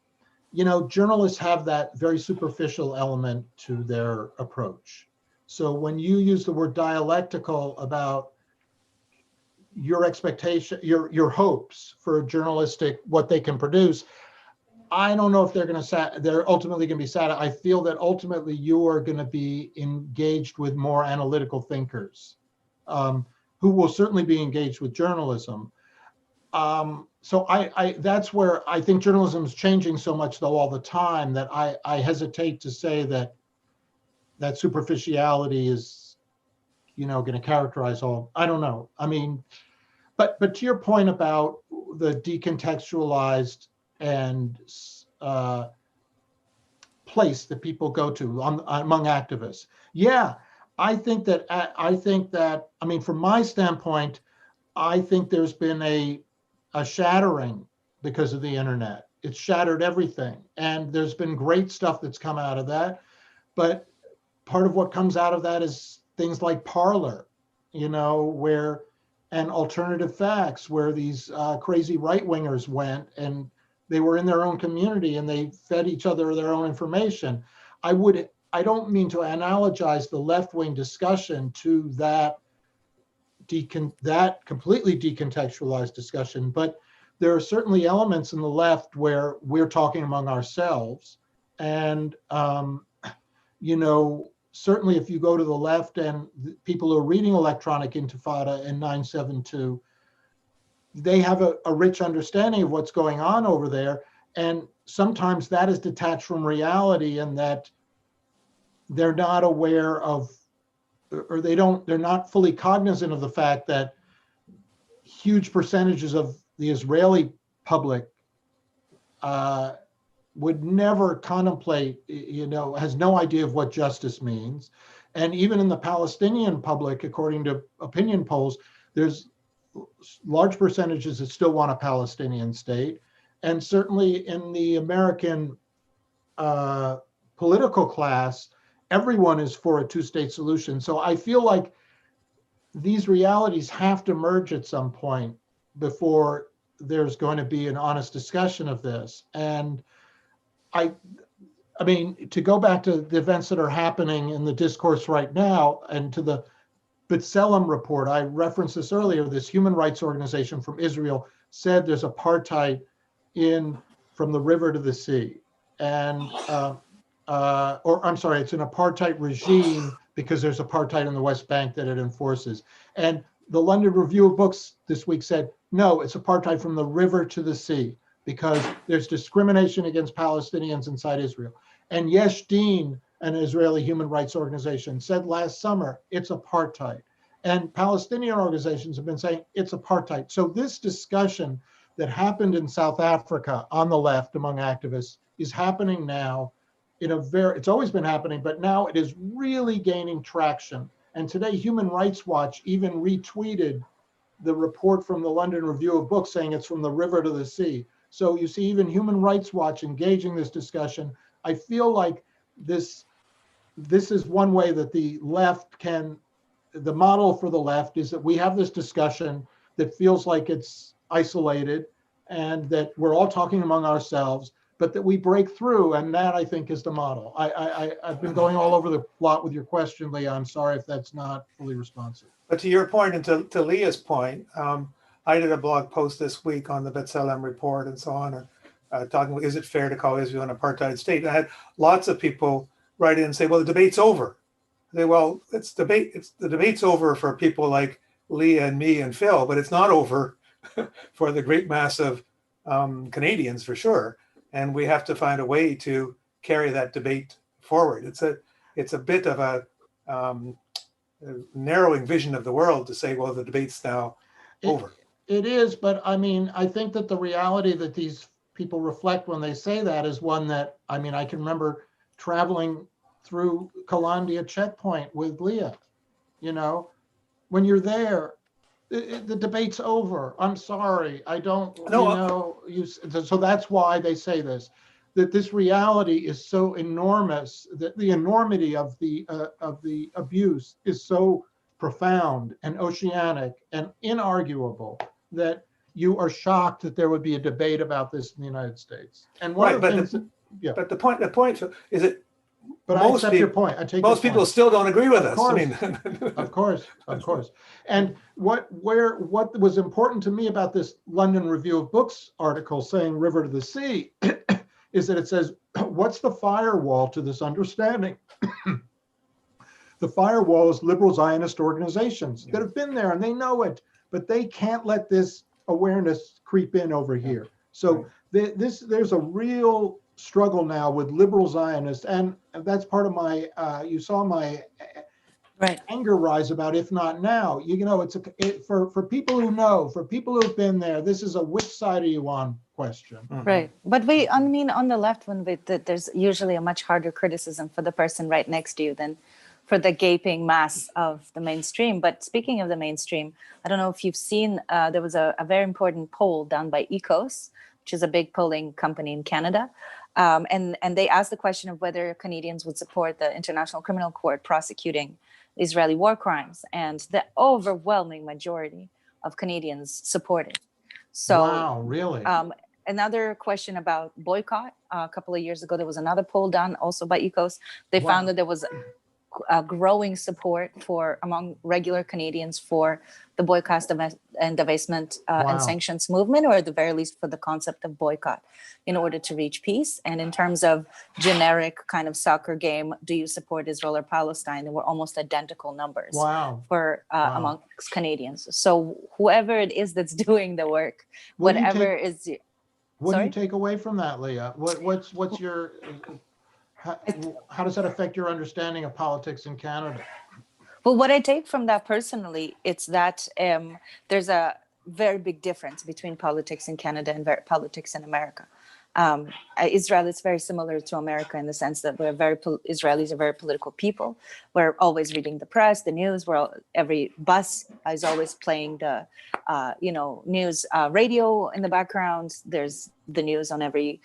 S2: You know, journalists have that very superficial element to their approach. So when you use the word dialectical about your expectation, your hopes for journalistic, what they can produce, I don't know if they're ultimately going to be sad. I feel that ultimately you are going to be engaged with more analytical thinkers, who will certainly be engaged with journalism. So that's where I think journalism is changing so much though all the time that I hesitate to say that superficiality is, going to characterize all. I don't know. I mean, but to your point about the decontextualized and place that people go to among activists. Yeah, I think that, I mean, from my standpoint, I think there's been a shattering because of the internet. It's shattered everything. And there's been great stuff that's come out of that. But part of what comes out of that is things like Parler, and Alternative Facts, where these crazy right-wingers went and they were in their own community and they fed each other their own information. I don't mean to analogize the left-wing discussion to that completely decontextualized discussion, but there are certainly elements in the left where we're talking among ourselves. And, certainly if you go to the left and people who are reading Electronic Intifada and 972, they have a rich understanding of what's going on over there. And sometimes that is detached from reality, and that they're not aware of, or they're not fully cognizant of the fact that huge percentages of the Israeli public would never contemplate, has no idea of what justice means. And even in the Palestinian public, according to opinion polls, there's large percentages that still want a Palestinian state. And certainly in the American political class, everyone is for a two-state solution. So I feel like these realities have to merge at some point before there's going to be an honest discussion of this. And I mean, to go back to the events that are happening in the discourse right now, and to the B'Tselem report, I referenced this earlier, this human rights organization from Israel said there's apartheid from the river to the sea. And, or I'm sorry, it's an apartheid regime because there's apartheid in the West Bank that it enforces. And the London Review of Books this week said, no, it's apartheid from the river to the sea because there's discrimination against Palestinians inside Israel. And Yesh Din, an Israeli human rights organization, said last summer, it's apartheid. And Palestinian organizations have been saying it's apartheid. So this discussion that happened in South Africa on the left among activists is happening now it's always been happening, but now it is really gaining traction. And today Human Rights Watch even retweeted the report from the London Review of Books saying it's from the river to the sea. So you see even Human Rights Watch engaging this discussion. I feel like this is one way that the model for the left is that we have this discussion that feels like it's isolated and that we're all talking among ourselves, but that we break through, and that I think is the model. I've been going all over the plot with your question, Leah. I'm sorry if that's not fully responsive.
S1: But to your point and to Leah's point, I did a blog post this week on the B'Tselem report and so on, talking about, is it fair to call Israel an apartheid state? And I had lots of people write in and say, well, the debate's over. I say, well, the debate's over for people like Leah and me and Phil, but it's not over for the great mass of Canadians for sure. And we have to find a way to carry that debate forward. It's a bit of a narrowing vision of the world to say, well, the debate's now over.
S2: It is, but I mean, I think that the reality that these people reflect when they say that is one that, I mean, I can remember traveling through Calandia checkpoint with Leah. When you're there, the debate's over. I'm sorry. I don't, so that's why they say this, that this reality is so enormous, that the enormity of the abuse is so profound and oceanic and inarguable that you are shocked that there would be a debate about this in the United States. And one of the things
S1: but the point is it,
S2: but I accept your point. I take
S1: most people still don't agree with us.
S2: I
S1: mean,
S2: of course. And what was important to me about this London Review of Books article saying river to the sea is that it says, what's the firewall to this understanding? The firewall is liberal Zionist organizations that have been there and they know it, but they can't let this awareness creep in over here. So there's a real struggle now with liberal Zionists, and that's part of my, you saw my anger rise about if not now. For people who know, for people who've been there, this is a which side are you on question.
S3: Right. But on the left, there's usually a much harder criticism for the person right next to you than for the gaping mass of the mainstream. But speaking of the mainstream, I don't know if you've seen, there was a very important poll done by ECOS, which is a big polling company in Canada. And they asked the question of whether Canadians would support the International Criminal Court prosecuting Israeli war crimes. And the overwhelming majority of Canadians supported. So,
S2: wow, really?
S3: Another question about boycott. A couple of years ago, there was another poll done also by ECOS. They found that there was a growing support among regular Canadians for the boycott and divestment and sanctions movement, or at the very least for the concept of boycott in order to reach peace. And in terms of generic kind of soccer game, do you support Israel or Palestine? There were almost identical numbers for amongst Canadians. So whoever it is that's doing the work,
S2: What
S3: do
S2: you take away from that, Leah? What's your how does that affect your understanding of politics in Canada?
S3: Well, what I take from that personally, it's that there's a very big difference between politics in Canada and politics in America. Israel is very similar to America in the sense that Israelis are very political people. We're always reading the press, the news. Every bus is always playing the, news radio in the background. There's the news on every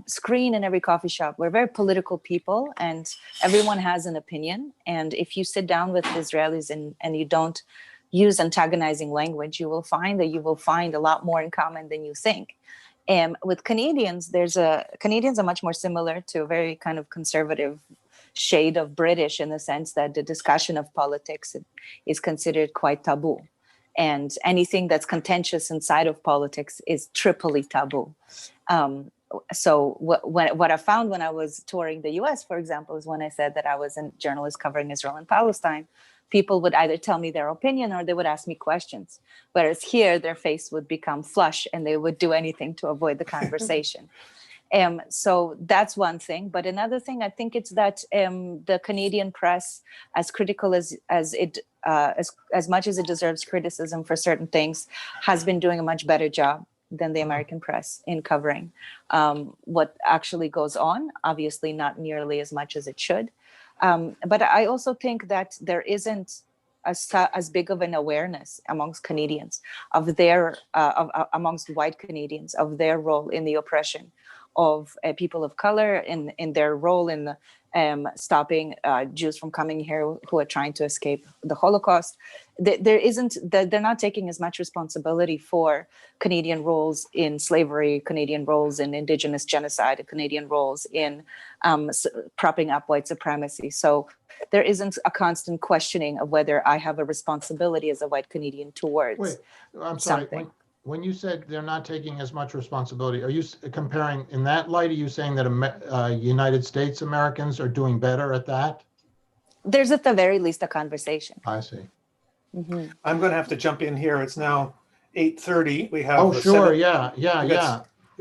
S3: screen in every coffee shop. We're very political people, and everyone has an opinion. And if you sit down with Israelis and you don't use antagonizing language, you will find a lot more in common than you think. With Canadians, Canadians are much more similar to a very kind of conservative, shade of British in the sense that the discussion of politics is considered quite taboo. And anything that's contentious inside of politics is triply taboo. So what I found when I was touring the US, for example, is when I said that I was a journalist covering Israel and Palestine, people would either tell me their opinion or they would ask me questions. Whereas here, their face would become flush and they would do anything to avoid the conversation. So that's one thing. But another thing, I think it's that the Canadian press, as critical as much as it deserves criticism for certain things, has been doing a much better job than the American press in covering what actually goes on. Obviously, not nearly as much as it should. But I also think that there isn't as big of an awareness amongst Canadians of their, amongst white Canadians, of their role in the oppression of people of color, in their role in stopping Jews from coming here who are trying to escape the Holocaust. They're not taking as much responsibility for Canadian roles in slavery, Canadian roles in Indigenous genocide, Canadian roles in propping up white supremacy. So there isn't a constant questioning of whether I have a responsibility as a white Canadian towards
S2: Wait, I'm sorry.
S3: something.
S2: When you said they're not taking as much responsibility, are you comparing in that light? Are you saying that United States Americans are doing better at that?
S3: There's at the very least a conversation.
S2: I see.
S3: Mm-hmm.
S1: I'm going to have to jump in here. It's now 8:30. We have
S2: Oh, sure. Yeah.
S1: we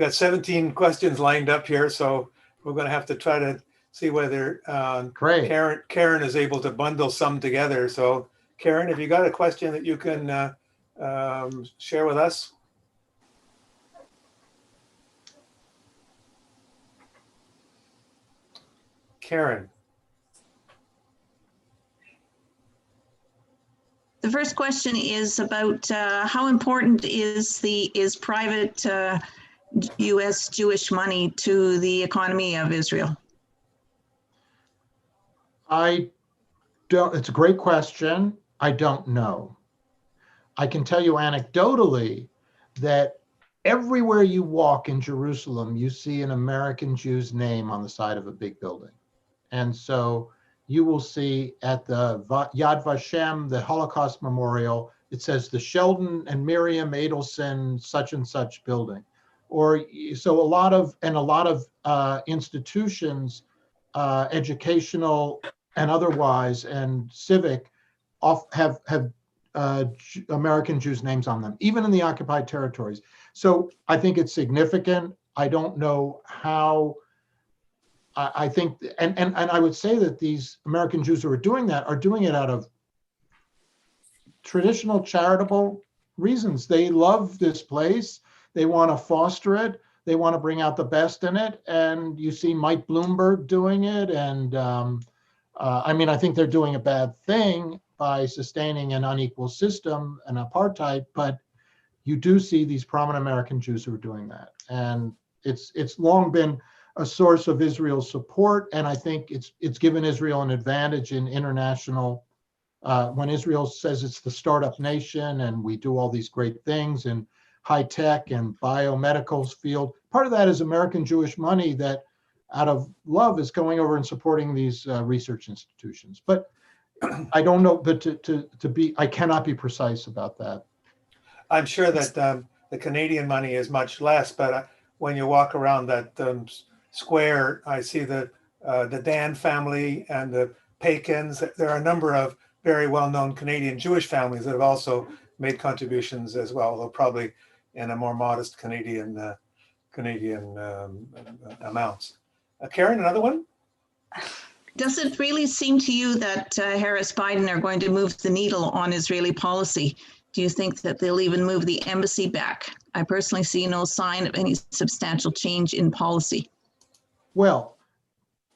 S1: got 17 questions lined up here, so we're going to have to try to see whether
S2: Great.
S1: Karen is able to bundle some together. So Karen, have you got a question that you can share with us? Karen.
S4: The first question is about how important is private U.S. Jewish money to the economy of Israel?
S2: It's a great question. I don't know. I can tell you anecdotally that everywhere you walk in Jerusalem, you see an American Jew's name on the side of a big building. And so you will see at the Yad Vashem, the Holocaust Memorial, it says the Sheldon and Miriam Adelson such and such building. Or so a lot of institutions, educational and otherwise, and civic, have American Jews' names on them, even in the occupied territories. So I think it's significant. I don't know how. I think, and I would say that these American Jews who are doing that are doing it out of traditional charitable reasons. They love this place. They want to foster it. They want to bring out the best in it. And you see Mike Bloomberg doing it. And I mean, I think they're doing a bad thing by sustaining an unequal system and apartheid, but you do see these prominent American Jews who are doing that. And it's long been a source of Israel's support, and I think it's given Israel an advantage in international, when Israel says it's the startup nation and we do all these great things in high tech and biomedical field. Part of that is American Jewish money that out of love is going over and supporting these research institutions. But I don't know, but I cannot be precise about that.
S1: I'm sure that the Canadian money is much less, but when you walk around that square, I see the Dan family and the Pekins. There are a number of very well-known Canadian Jewish families that have also made contributions as well, though probably in a more modest Canadian amounts. Karen, another one?
S4: Does it really seem to you that Harris Biden are going to move the needle on Israeli policy? Do you think that they'll even move the embassy back? I personally see no sign of any substantial change in policy.
S2: Well,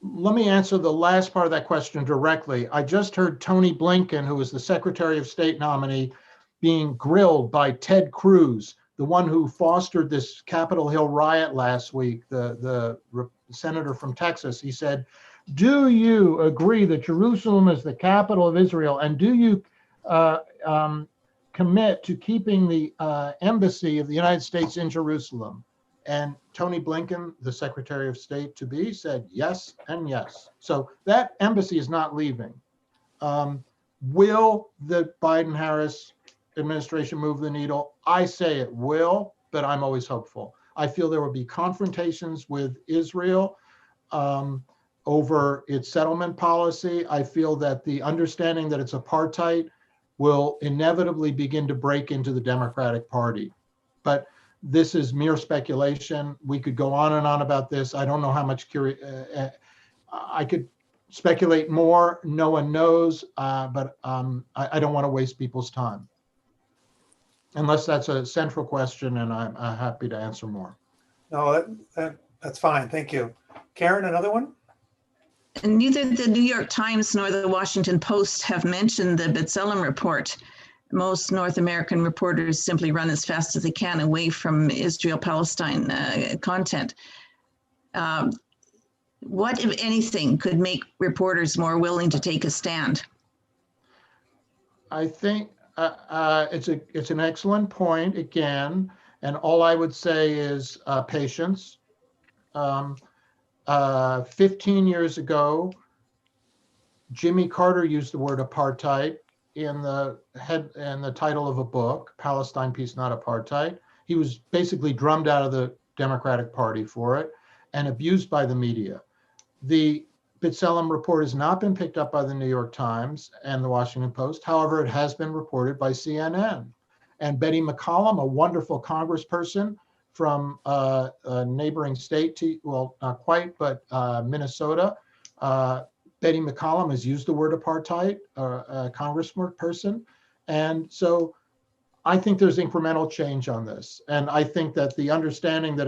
S2: let me answer the last part of that question directly. I just heard Tony Blinken, who was the Secretary of State nominee, being grilled by Ted Cruz, the one who fostered this Capitol Hill riot last week, the senator from Texas. He said, do you agree that Jerusalem is the capital of Israel? And do you commit to keeping the embassy of the United States in Jerusalem? And Tony Blinken, the Secretary of State to be, said yes and yes. So that embassy is not leaving. Will the Biden-Harris administration move the needle? I say it will, but I'm always hopeful. I feel there will be confrontations with Israel over its settlement policy. I feel that the understanding that it's apartheid will inevitably begin to break into the Democratic Party. But this is mere speculation. We could go on and on about this. I don't know how much I could speculate more. No one knows, but I don't want to waste people's time. Unless that's a central question, and I'm happy to answer more.
S1: No, that's fine. Thank you. Karen, another one?
S4: And neither the New York Times nor the Washington Post have mentioned the B'Tselem report. Most North American reporters simply run as fast as they can away from Israel-Palestine content. What, if anything, could make reporters more willing to take a stand?
S2: I think it's an excellent point again, and all I would say is patience. 15 years ago, Jimmy Carter used the word apartheid in the title of a book, Palestine Peace, Not Apartheid. He was basically drummed out of the Democratic Party for it and abused by the media. The B'Tselem report has not been picked up by the New York Times and the Washington Post. However, it has been reported by CNN. And Betty McCollum, a wonderful congressperson from a neighboring state, well, not quite, but Minnesota, Betty McCollum has used the word apartheid, a congressperson. And so I think there's incremental change on this. And I think that the understanding that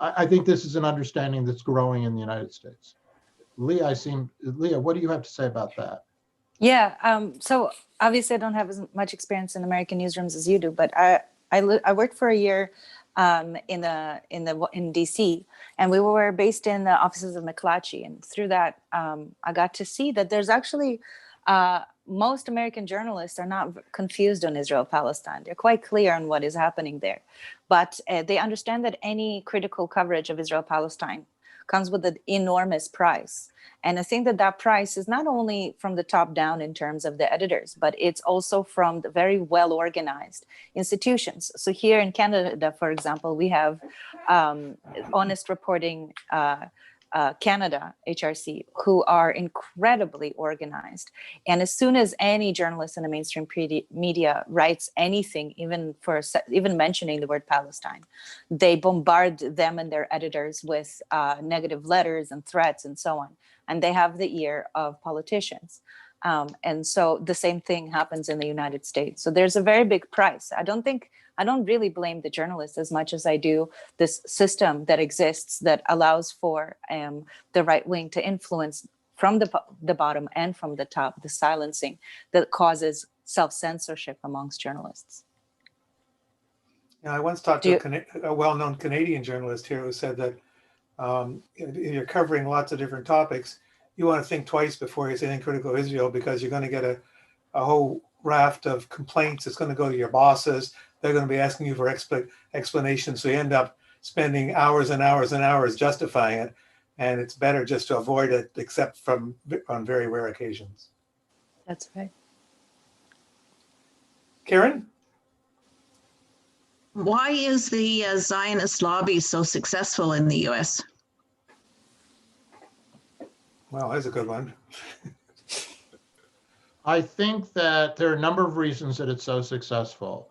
S2: I think this is an understanding that's growing in the United States. Leah, what do you have to say about that?
S3: Yeah, so obviously I don't have as much experience in American newsrooms as you do, but I worked for a year in DC, and we were based in the offices of McClatchy, and through that I got to see that there's actually most American journalists are not confused on Israel-Palestine. They're quite clear on what is happening there, but they understand that any critical coverage of Israel-Palestine comes with an enormous price. And I think that that price is not only from the top down in terms of the editors, but it's also from the very well-organized institutions. So here in Canada, for example, we have Honest Reporting Canada, HRC, who are incredibly organized. And as soon as any journalist in the mainstream media writes anything, even mentioning the word Palestine, they bombard them and their editors with negative letters and threats and so on. And they have the ear of politicians. And so the same thing happens in the United States. So there's a very big price. I don't really blame the journalists as much as I do this system that exists that allows for the right wing to influence from the bottom and from the top, the silencing that causes self-censorship amongst journalists.
S1: I once talked to a well-known Canadian journalist here who said that if you're covering lots of different topics, you want to think twice before you say anything critical of Israel, because you're going to get a whole raft of complaints. It's going to go to your bosses. They're going to be asking you for explanations. So you end up spending hours and hours and hours justifying it. And it's better just to avoid it, except on very rare occasions.
S3: That's right.
S1: Karen?
S4: Why is the Zionist lobby so successful in the US?
S1: Well, that's a good one.
S2: I think that there are a number of reasons that it's so successful.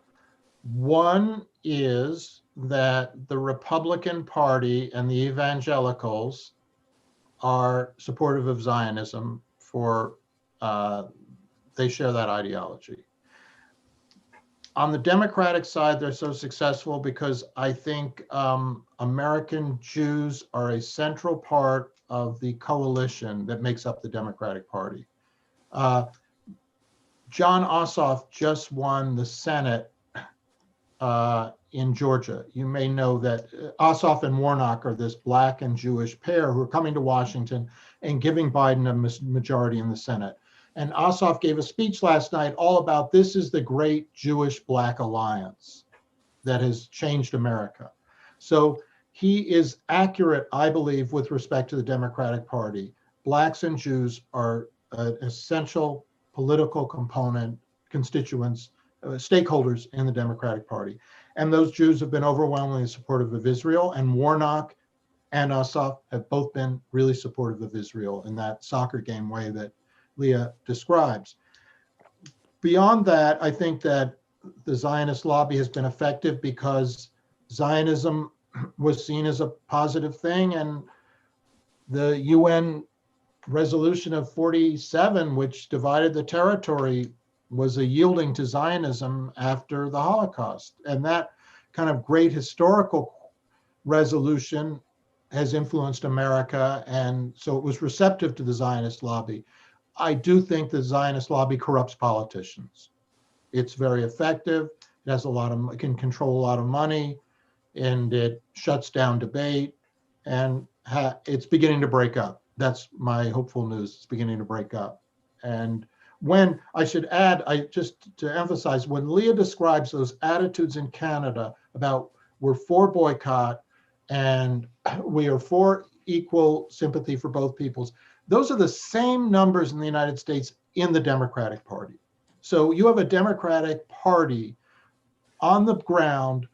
S2: One is that the Republican Party and the evangelicals are supportive of Zionism they share that ideology. On the Democratic side, they're so successful because I think American Jews are a central part of the coalition that makes up the Democratic Party. John Ossoff just won the Senate in Georgia. You may know that Ossoff and Warnock are this Black and Jewish pair who are coming to Washington and giving Biden a majority in the Senate. And Ossoff gave a speech last night all about this is the great Jewish-Black alliance that has changed America. So he is accurate, I believe, with respect to the Democratic Party. Blacks and Jews are an essential political component, constituents, stakeholders in the Democratic Party. And those Jews have been overwhelmingly supportive of Israel, and Warnock and Ossoff have both been really supportive of Israel in that soccer game way that Leah describes. Beyond that, I think that the Zionist lobby has been effective because Zionism was seen as a positive thing, and the UN resolution of 47, which divided the territory, was a yielding to Zionism after the Holocaust. And that kind of great historical resolution has influenced America, and so it was receptive to the Zionist lobby. I do think the Zionist lobby corrupts politicians. It's very effective. It has it can control a lot of money, and it shuts down debate, and it's beginning to break up. That's my hopeful news. It's beginning to break up. And when I should add, just to emphasize, when Leah describes those attitudes in Canada about we're for boycott and we are for equal sympathy for both peoples, those are the same numbers in the United States in the Democratic Party. So you have a Democratic Party on the ground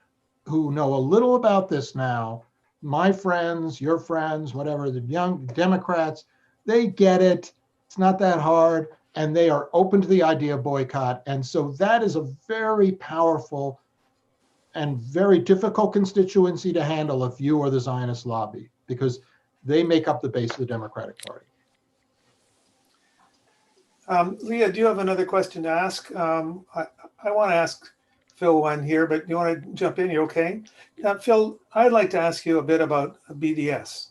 S2: who know a little about this now. My friends, your friends, whatever, the young Democrats, they get it. It's not that hard. And they are open to the idea of boycott. And so that is a very powerful and very difficult constituency to handle if you are the Zionist lobby, because they make up the base of the Democratic Party.
S1: Leah, do you have another question to ask? I want to ask Phil one here, but you want to jump in? You okay? Phil, I'd like to ask you a bit about BDS,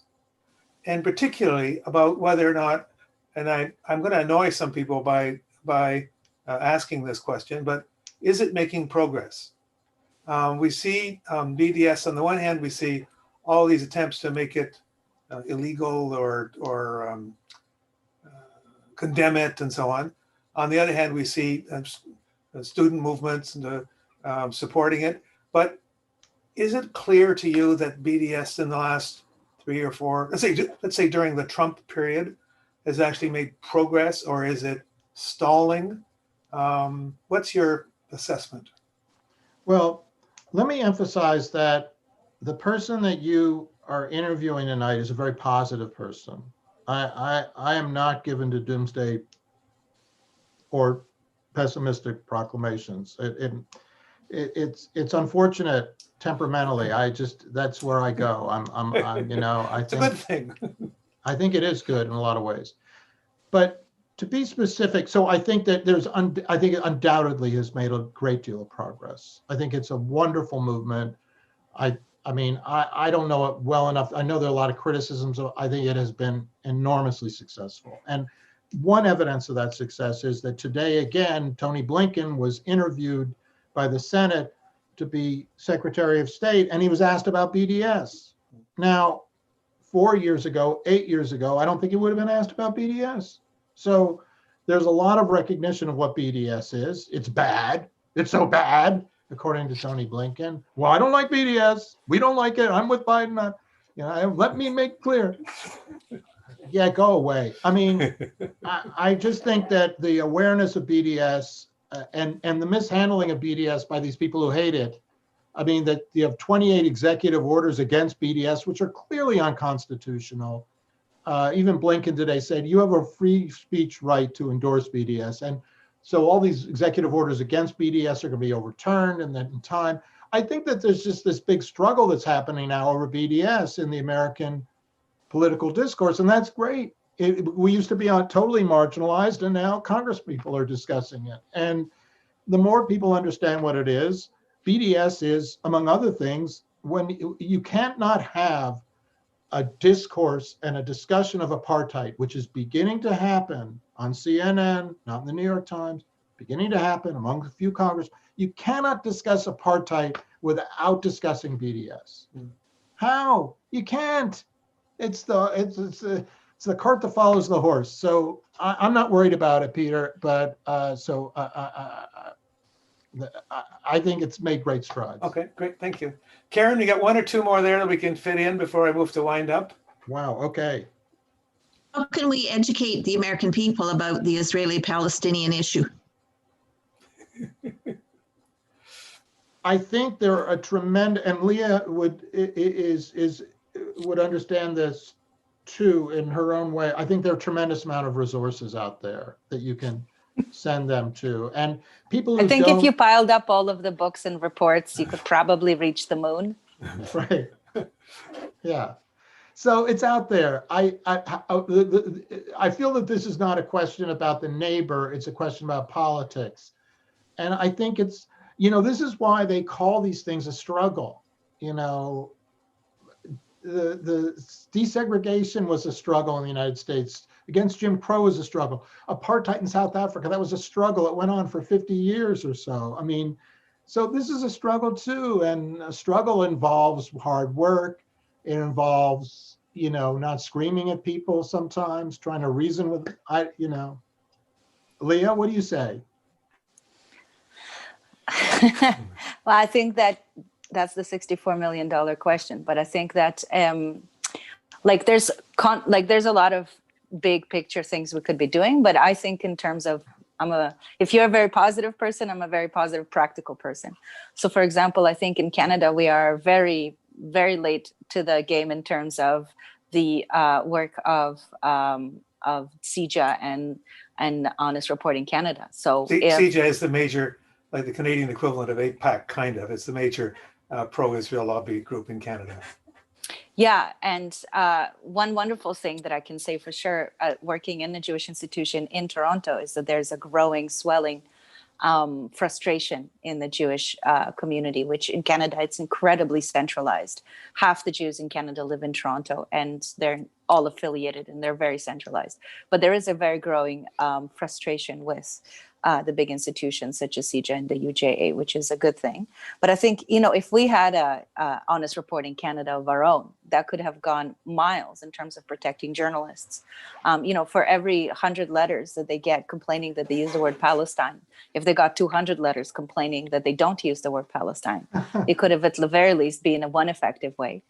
S1: and particularly about whether or not, and I'm going to annoy some people by asking this question, but is it making progress? We see BDS, on the one hand, we see all these attempts to make it illegal or condemn it and so on. On the other hand, we see student movements supporting it. But is it clear to you that BDS in the last 3 or 4, let's say during the Trump period, has actually made progress, or is it stalling? What's your assessment?
S2: Well, let me emphasize that the person that you are interviewing tonight is a very positive person. I am not given to doomsday or pessimistic proclamations. It's unfortunate temperamentally. That's where I go. I'm
S1: It's a good thing.
S2: I think it is good in a lot of ways. But to be specific, so I think that I think it undoubtedly has made a great deal of progress. I think it's a wonderful movement. I mean, I don't know it well enough. I know there are a lot of criticisms. I think it has been enormously successful. And one evidence of that success is that today, again, Tony Blinken was interviewed by the Senate to be Secretary of State, and he was asked about BDS. Now, 4 years ago, 8 years ago, I don't think he would have been asked about BDS. So there's a lot of recognition of what BDS is. It's bad. It's so bad, according to Tony Blinken. Well, I don't like BDS. We don't like it. I'm with Biden. Let me make clear. Yeah, go away. I mean, I just think that the awareness of BDS and the mishandling of BDS by these people who hate it, I mean, that you have 28 executive orders against BDS, which are clearly unconstitutional. Even Blinken today said, you have a free speech right to endorse BDS. And so all these executive orders against BDS are going to be overturned in time. I think that there's just this big struggle that's happening now over BDS in the American political discourse, and that's great. We used to be totally marginalized, and now Congress people are discussing it. And the more people understand what it is, BDS is, among other things, when you can't not have a discourse and a discussion of apartheid, which is beginning to happen on CNN, not in the New York Times, beginning to happen among a few Congress. You cannot discuss apartheid without discussing BDS. How? You can't. It's the cart that follows the horse. So I'm not worried about it, Peter. But I think it's made great strides.
S1: Okay, great, thank you. Karen, you got one or two more there that we can fit in before I move to wind up?
S2: Wow. Okay.
S4: How can we educate the American people about the Israeli-Palestinian issue?
S2: I think there are a tremendous, and Leah would understand this too in her own way. I think there are a tremendous amount of resources out there that you can send them to, and people who
S3: I think
S2: don't,
S3: if you piled up all of the books and reports, you could probably reach the moon.
S2: right? Yeah. So it's out there. I feel that this is not a question about the neighbor. It's a question about politics. And I think it's, this is why they call these things a struggle. The desegregation was a struggle in the United States. Against Jim Crow was a struggle. Apartheid in South Africa, that was a struggle. It went on for 50 years or so. I mean, so this is a struggle too. And a struggle involves hard work. It involves, not screaming at people sometimes, trying to reason with, Leah, what do you say?
S3: Well, I think that's the $64 million question. But I think that there's a lot of big picture things we could be doing. But I think in terms of, if you're a very positive person, I'm a very positive, practical person. So for example, I think in Canada, we are very, very late to the game in terms of the work of CIJA and Honest Reporting Canada. So
S1: CIJA is the major, like the Canadian equivalent of AIPAC, kind of. It's the major pro-Israel lobby group in Canada.
S3: Yeah, and one wonderful thing that I can say for sure, working in a Jewish institution in Toronto, is that there's a growing, swelling frustration in the Jewish community, which in Canada, it's incredibly centralized. Half the Jews in Canada live in Toronto, and they're all affiliated and they're very centralized. But there is a very growing frustration with the big institutions such as CIJA and the UJA, which is a good thing. But I think, if we had a Honest Reporting Canada of our own, that could have gone miles in terms of protecting journalists. For every 100 letters that they get complaining that they use the word Palestine, if they got 200 letters complaining that they don't use the word Palestine, it could have at the very least been a one effective way.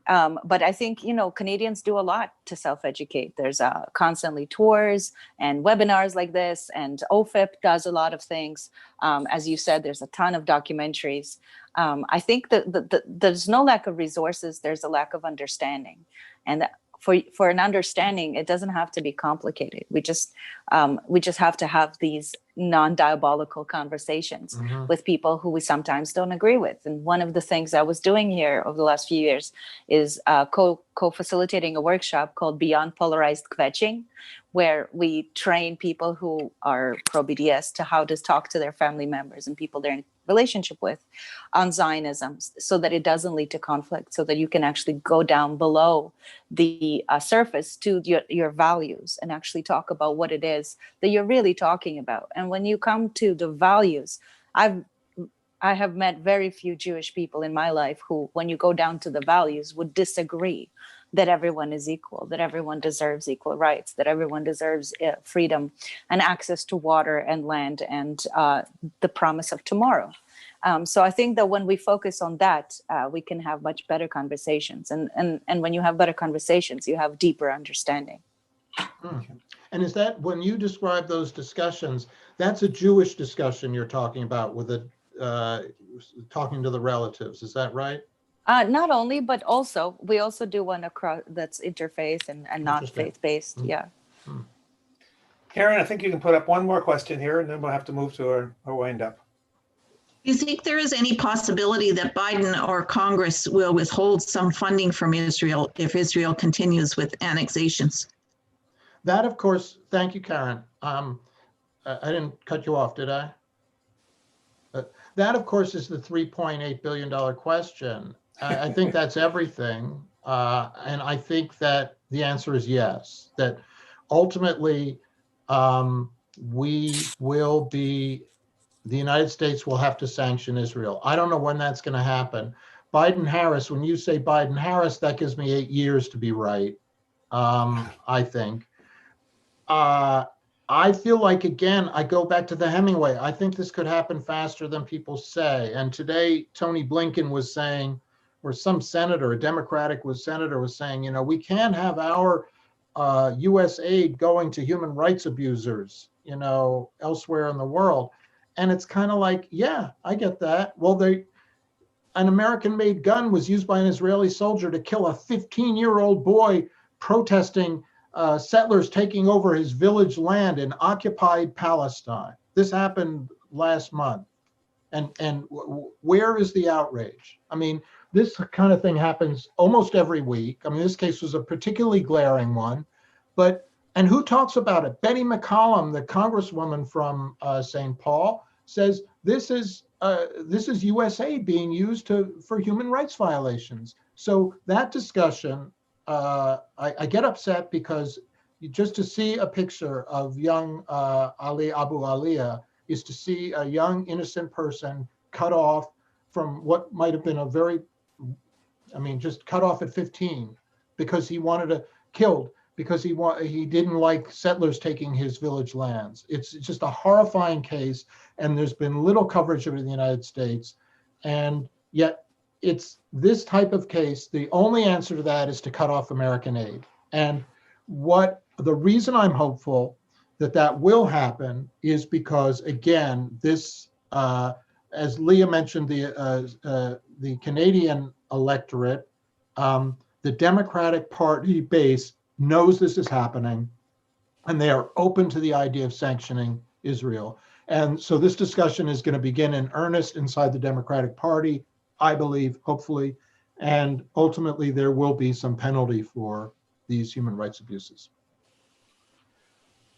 S3: But I think, Canadians do a lot to self-educate. There's constantly tours and webinars like this, and OFIP does a lot of things. As you said, there's a ton of documentaries. I think that there's no lack of resources. There's a lack of understanding. And for an understanding, it doesn't have to be complicated. We just have to have these non-diabolical conversations with people who we sometimes don't agree with. And one of the things I was doing here over the last few years is co-facilitating a workshop called Beyond Polarized Kvetching, where we train people who are pro-BDS to how to talk to their family members and people they're in relationship with on Zionism, so that it doesn't lead to conflict, so that you can actually go down below the surface to your values and actually talk about what it is that you're really talking about. And when you come to the values, I have met very few Jewish people in my life who, when you go down to the values, would disagree that everyone is equal, that everyone deserves equal rights, that everyone deserves freedom and access to water and land and the promise of tomorrow. So I think that when we focus on that, we can have much better conversations. And when you have better conversations, you have deeper understanding.
S2: And is that, when you describe those discussions, that's a Jewish discussion you're talking about with talking to the relatives, is that right?
S3: Not only, but also, we also do one across that's interfaith and not faith-based. Yeah.
S1: Karen, I think you can put up one more question here, and then we'll have to move to our wind up.
S4: Do you think there is any possibility that Biden or Congress will withhold some funding from Israel if Israel continues with annexations?
S2: That, of course, thank you, Karen. I didn't cut you off, did I? That, of course, is the $3.8 billion question. I think that's everything. And I think that the answer is yes, that ultimately the United States will have to sanction Israel. I don't know when that's going to happen. Biden-Harris, when you say Biden-Harris, that gives me 8 years to be right, I think. I feel like, again, I go back to the Hemingway. I think this could happen faster than people say. And today, Tony Blinken was saying, or some senator, a Democratic senator was saying, you know, we can't have our U.S. aid going to human rights abusers, you know, elsewhere in the world. And it's kind of like, yeah, I get that. Well, an American-made gun was used by an Israeli soldier to kill a 15-year-old boy protesting settlers taking over his village land in occupied Palestine. This happened last month. And where is the outrage? I mean, this kind of thing happens almost every week. I mean, this case was a particularly glaring one. And who talks about it? Betty McCollum, the congresswoman from St. Paul, says this is USA being used for human rights violations. So that discussion, I get upset because just to see a picture of young Ali Abu Aliyah is to see a young innocent person cut off from what might have been just cut off at 15 because he wanted to killed because he didn't like settlers taking his village lands. It's just a horrifying case, and there's been little coverage of it in the United States. And yet it's this type of case, the only answer to that is to cut off American aid. And the reason I'm hopeful that will happen is because, again, this, as Leah mentioned, the Canadian electorate, the Democratic Party base knows this is happening, and they are open to the idea of sanctioning Israel. And so this discussion is going to begin in earnest inside the Democratic Party, I believe, hopefully, and ultimately there will be some penalty for these human rights abuses.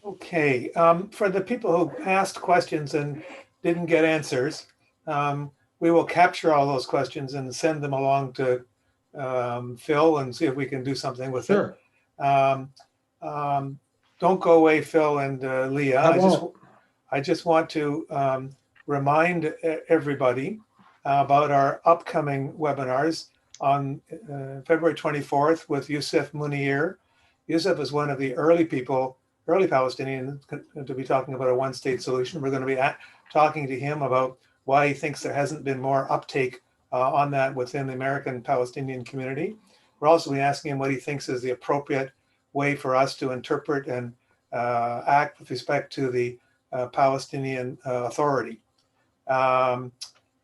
S1: Okay, for the people who asked questions and didn't get answers, we will capture all those questions and send them along to Phil and see if we can do something with it. Don't go away, Phil and Leah. I just want to remind everybody about our upcoming webinars on February 24th with Youssef Munir. Youssef is one of the early Palestinians to be talking about a one-state solution. We're going to be talking to him about why he thinks there hasn't been more uptake on that within the American Palestinian community. We're also be asking him what he thinks is the appropriate way for us to interpret and act with respect to the Palestinian Authority. And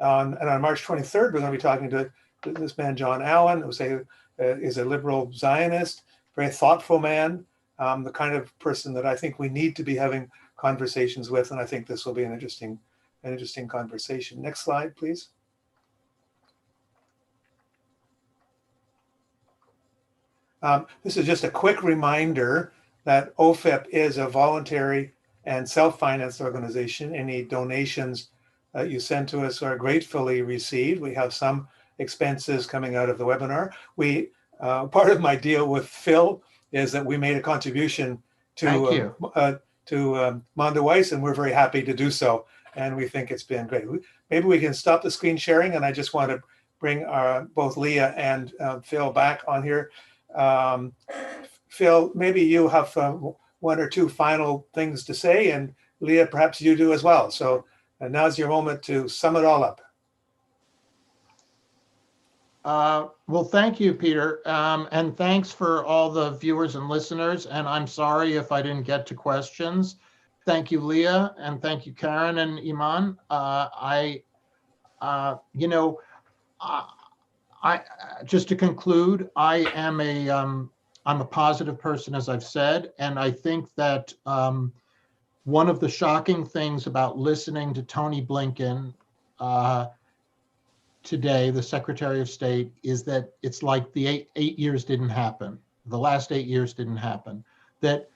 S1: on March 23rd, we're going to be talking to this man, John Allen, who is a liberal Zionist, very thoughtful man, the kind of person that I think we need to be having conversations with, and I think this will be an interesting conversation. Next slide, please. This is just a quick reminder that OFIP is a voluntary and self-financed organization. Any donations that you send to us are gratefully received. We have some expenses coming out of the webinar. Part of my deal with Phil is that we made a contribution to Mondoweiss, and we're very happy to do so. And we think it's been great. Maybe we can stop the screen sharing, and I just want to bring both Leah and Phil back on here. Phil, maybe you have one or two final things to say, and Leah, perhaps you do as well. So now's your moment to sum it all up.
S2: Well, thank you, Peter. And thanks for all the viewers and listeners. And I'm sorry if I didn't get to questions. Thank you, Leah, and thank you, Karen and Iman. Just to conclude, I'm a positive person, as I've said, and I think that one of the shocking things about listening to Tony Blinken today, the Secretary of State, is that it's like the eight years didn't happen. The last 8 years didn't happen. That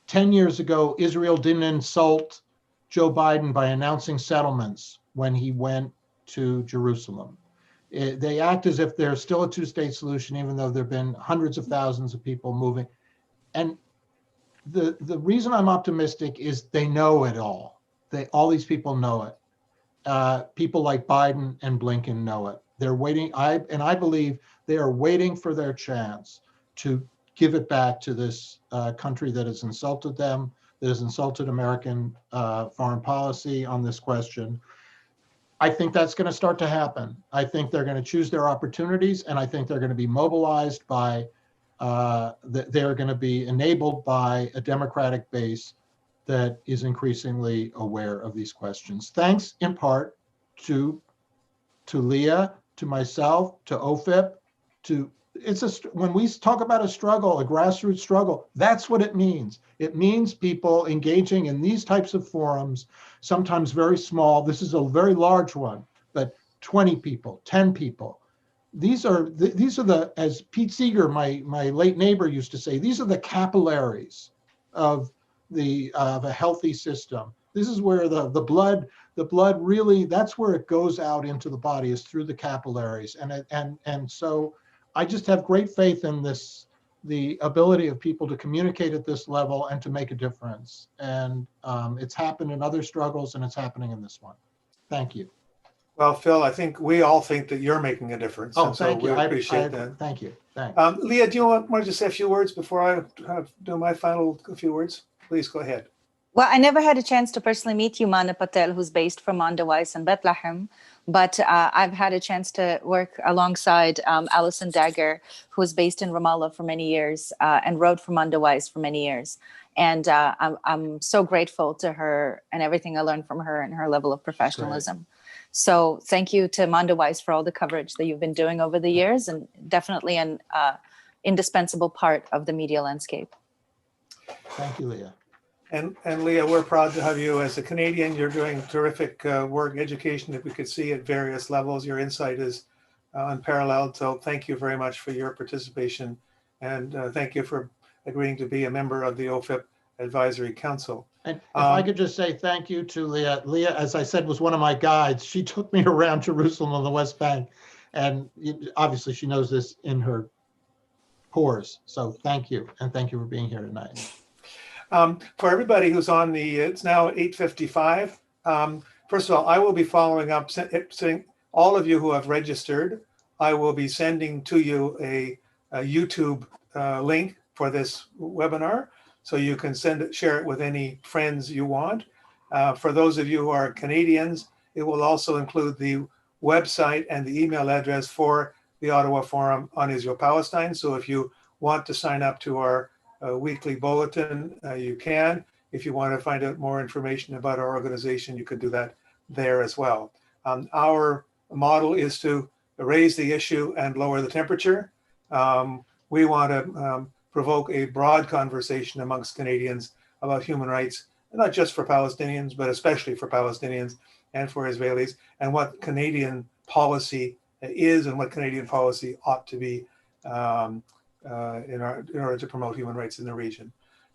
S2: 10 years ago, Israel didn't insult Joe Biden by announcing settlements when he went to Jerusalem. They act as if there's still a two-state solution, even though there have been hundreds of thousands of people moving. And the reason I'm optimistic is they know it all. All these people know it. People like Biden and Blinken know it. They're waiting. I believe they are waiting for their chance to give it back to this country that has insulted them, that has insulted American foreign policy on this question. I think that's going to start to happen. I think they're going to choose their opportunities, and I think they're going to be mobilized by, they're going to be enabled by a Democratic base that is increasingly aware of these questions. Thanks in part to Leah, to myself, to OFIP, when we talk about a struggle, a grassroots struggle, that's what it means. It means people engaging in these types of forums, sometimes very small. This is a very large one, but 20 people, 10 people. These are the, as Pete Seeger, my late neighbor, used to say, these are the capillaries of a healthy system. This is where the blood really, that's where it goes out into the body, is through the capillaries. And so I just have great faith in the ability of people to communicate at this level and to make a difference. And it's happened in other struggles, and it's happening in this one. Thank you.
S1: Well, Phil, I think we all think that you're making a difference.
S2: Oh,
S1: and so
S2: thank you.
S1: we appreciate that.
S2: Thank you. Thanks.
S1: Leah, do you want to just say a few words before I do my final few words? Please go ahead.
S3: Well, I never had a chance to personally meet Humana Patel, who's based from Mondoweiss in Bethlehem, but I've had a chance to work alongside Alison Dagger, who's based in Ramallah for many years and wrote for Mondoweiss for many years. And I'm so grateful to her and everything I learned from her and her level of professionalism. So thank you to Mondoweiss for all the coverage that you've been doing over the years, and definitely an indispensable part of the media landscape.
S2: Thank you, Leah.
S1: And Leah, we're proud to have you as a Canadian. You're doing terrific work, education that we could see at various levels. Your insight is unparalleled. So thank you very much for your participation. And thank you for agreeing to be a member of the OFIP Advisory Council.
S2: And if I could just say thank you to Leah. Leah, as I said, was one of my guides. She took me around Jerusalem and the West Bank. And obviously she knows this in her pores. So thank you. And thank you for being here tonight.
S1: For everybody who's on it's now 8:55. First of all, I will be following up, saying all of you who have registered, I will be sending to you a YouTube link for this webinar, so you can share it with any friends you want. For those of you who are Canadians, it will also include the website and the email address for the Ottawa Forum on Israel-Palestine. So if you want to sign up to our weekly bulletin, you can. If you want to find out more information about our organization, you could do that there as well. Our model is to raise the issue and lower the temperature. We want to provoke a broad conversation amongst Canadians about human rights, not just for Palestinians, but especially for Palestinians and for Israelis, and what Canadian policy is and what Canadian policy ought to be in order to promote human rights in the region.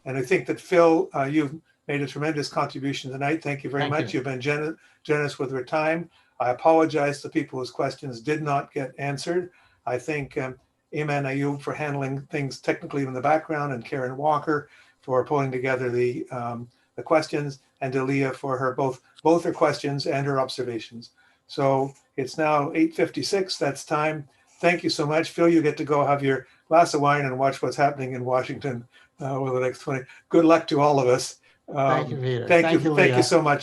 S1: And I think that, Phil, you've made a tremendous contribution tonight. Thank you very much. You've been generous with your time. I apologize to people whose questions did not get answered. I thank Iman Ayub for handling things technically in the background, and Karen Walker for pulling together the questions, and to Leah for her both her questions and her observations. So it's now 8:56. That's time. Thank you so much. Phil, you get to go have your glass of wine and watch what's happening in Washington over the next 20. Good luck to all of us.
S2: Thank you, Peter.
S1: Thank you so much.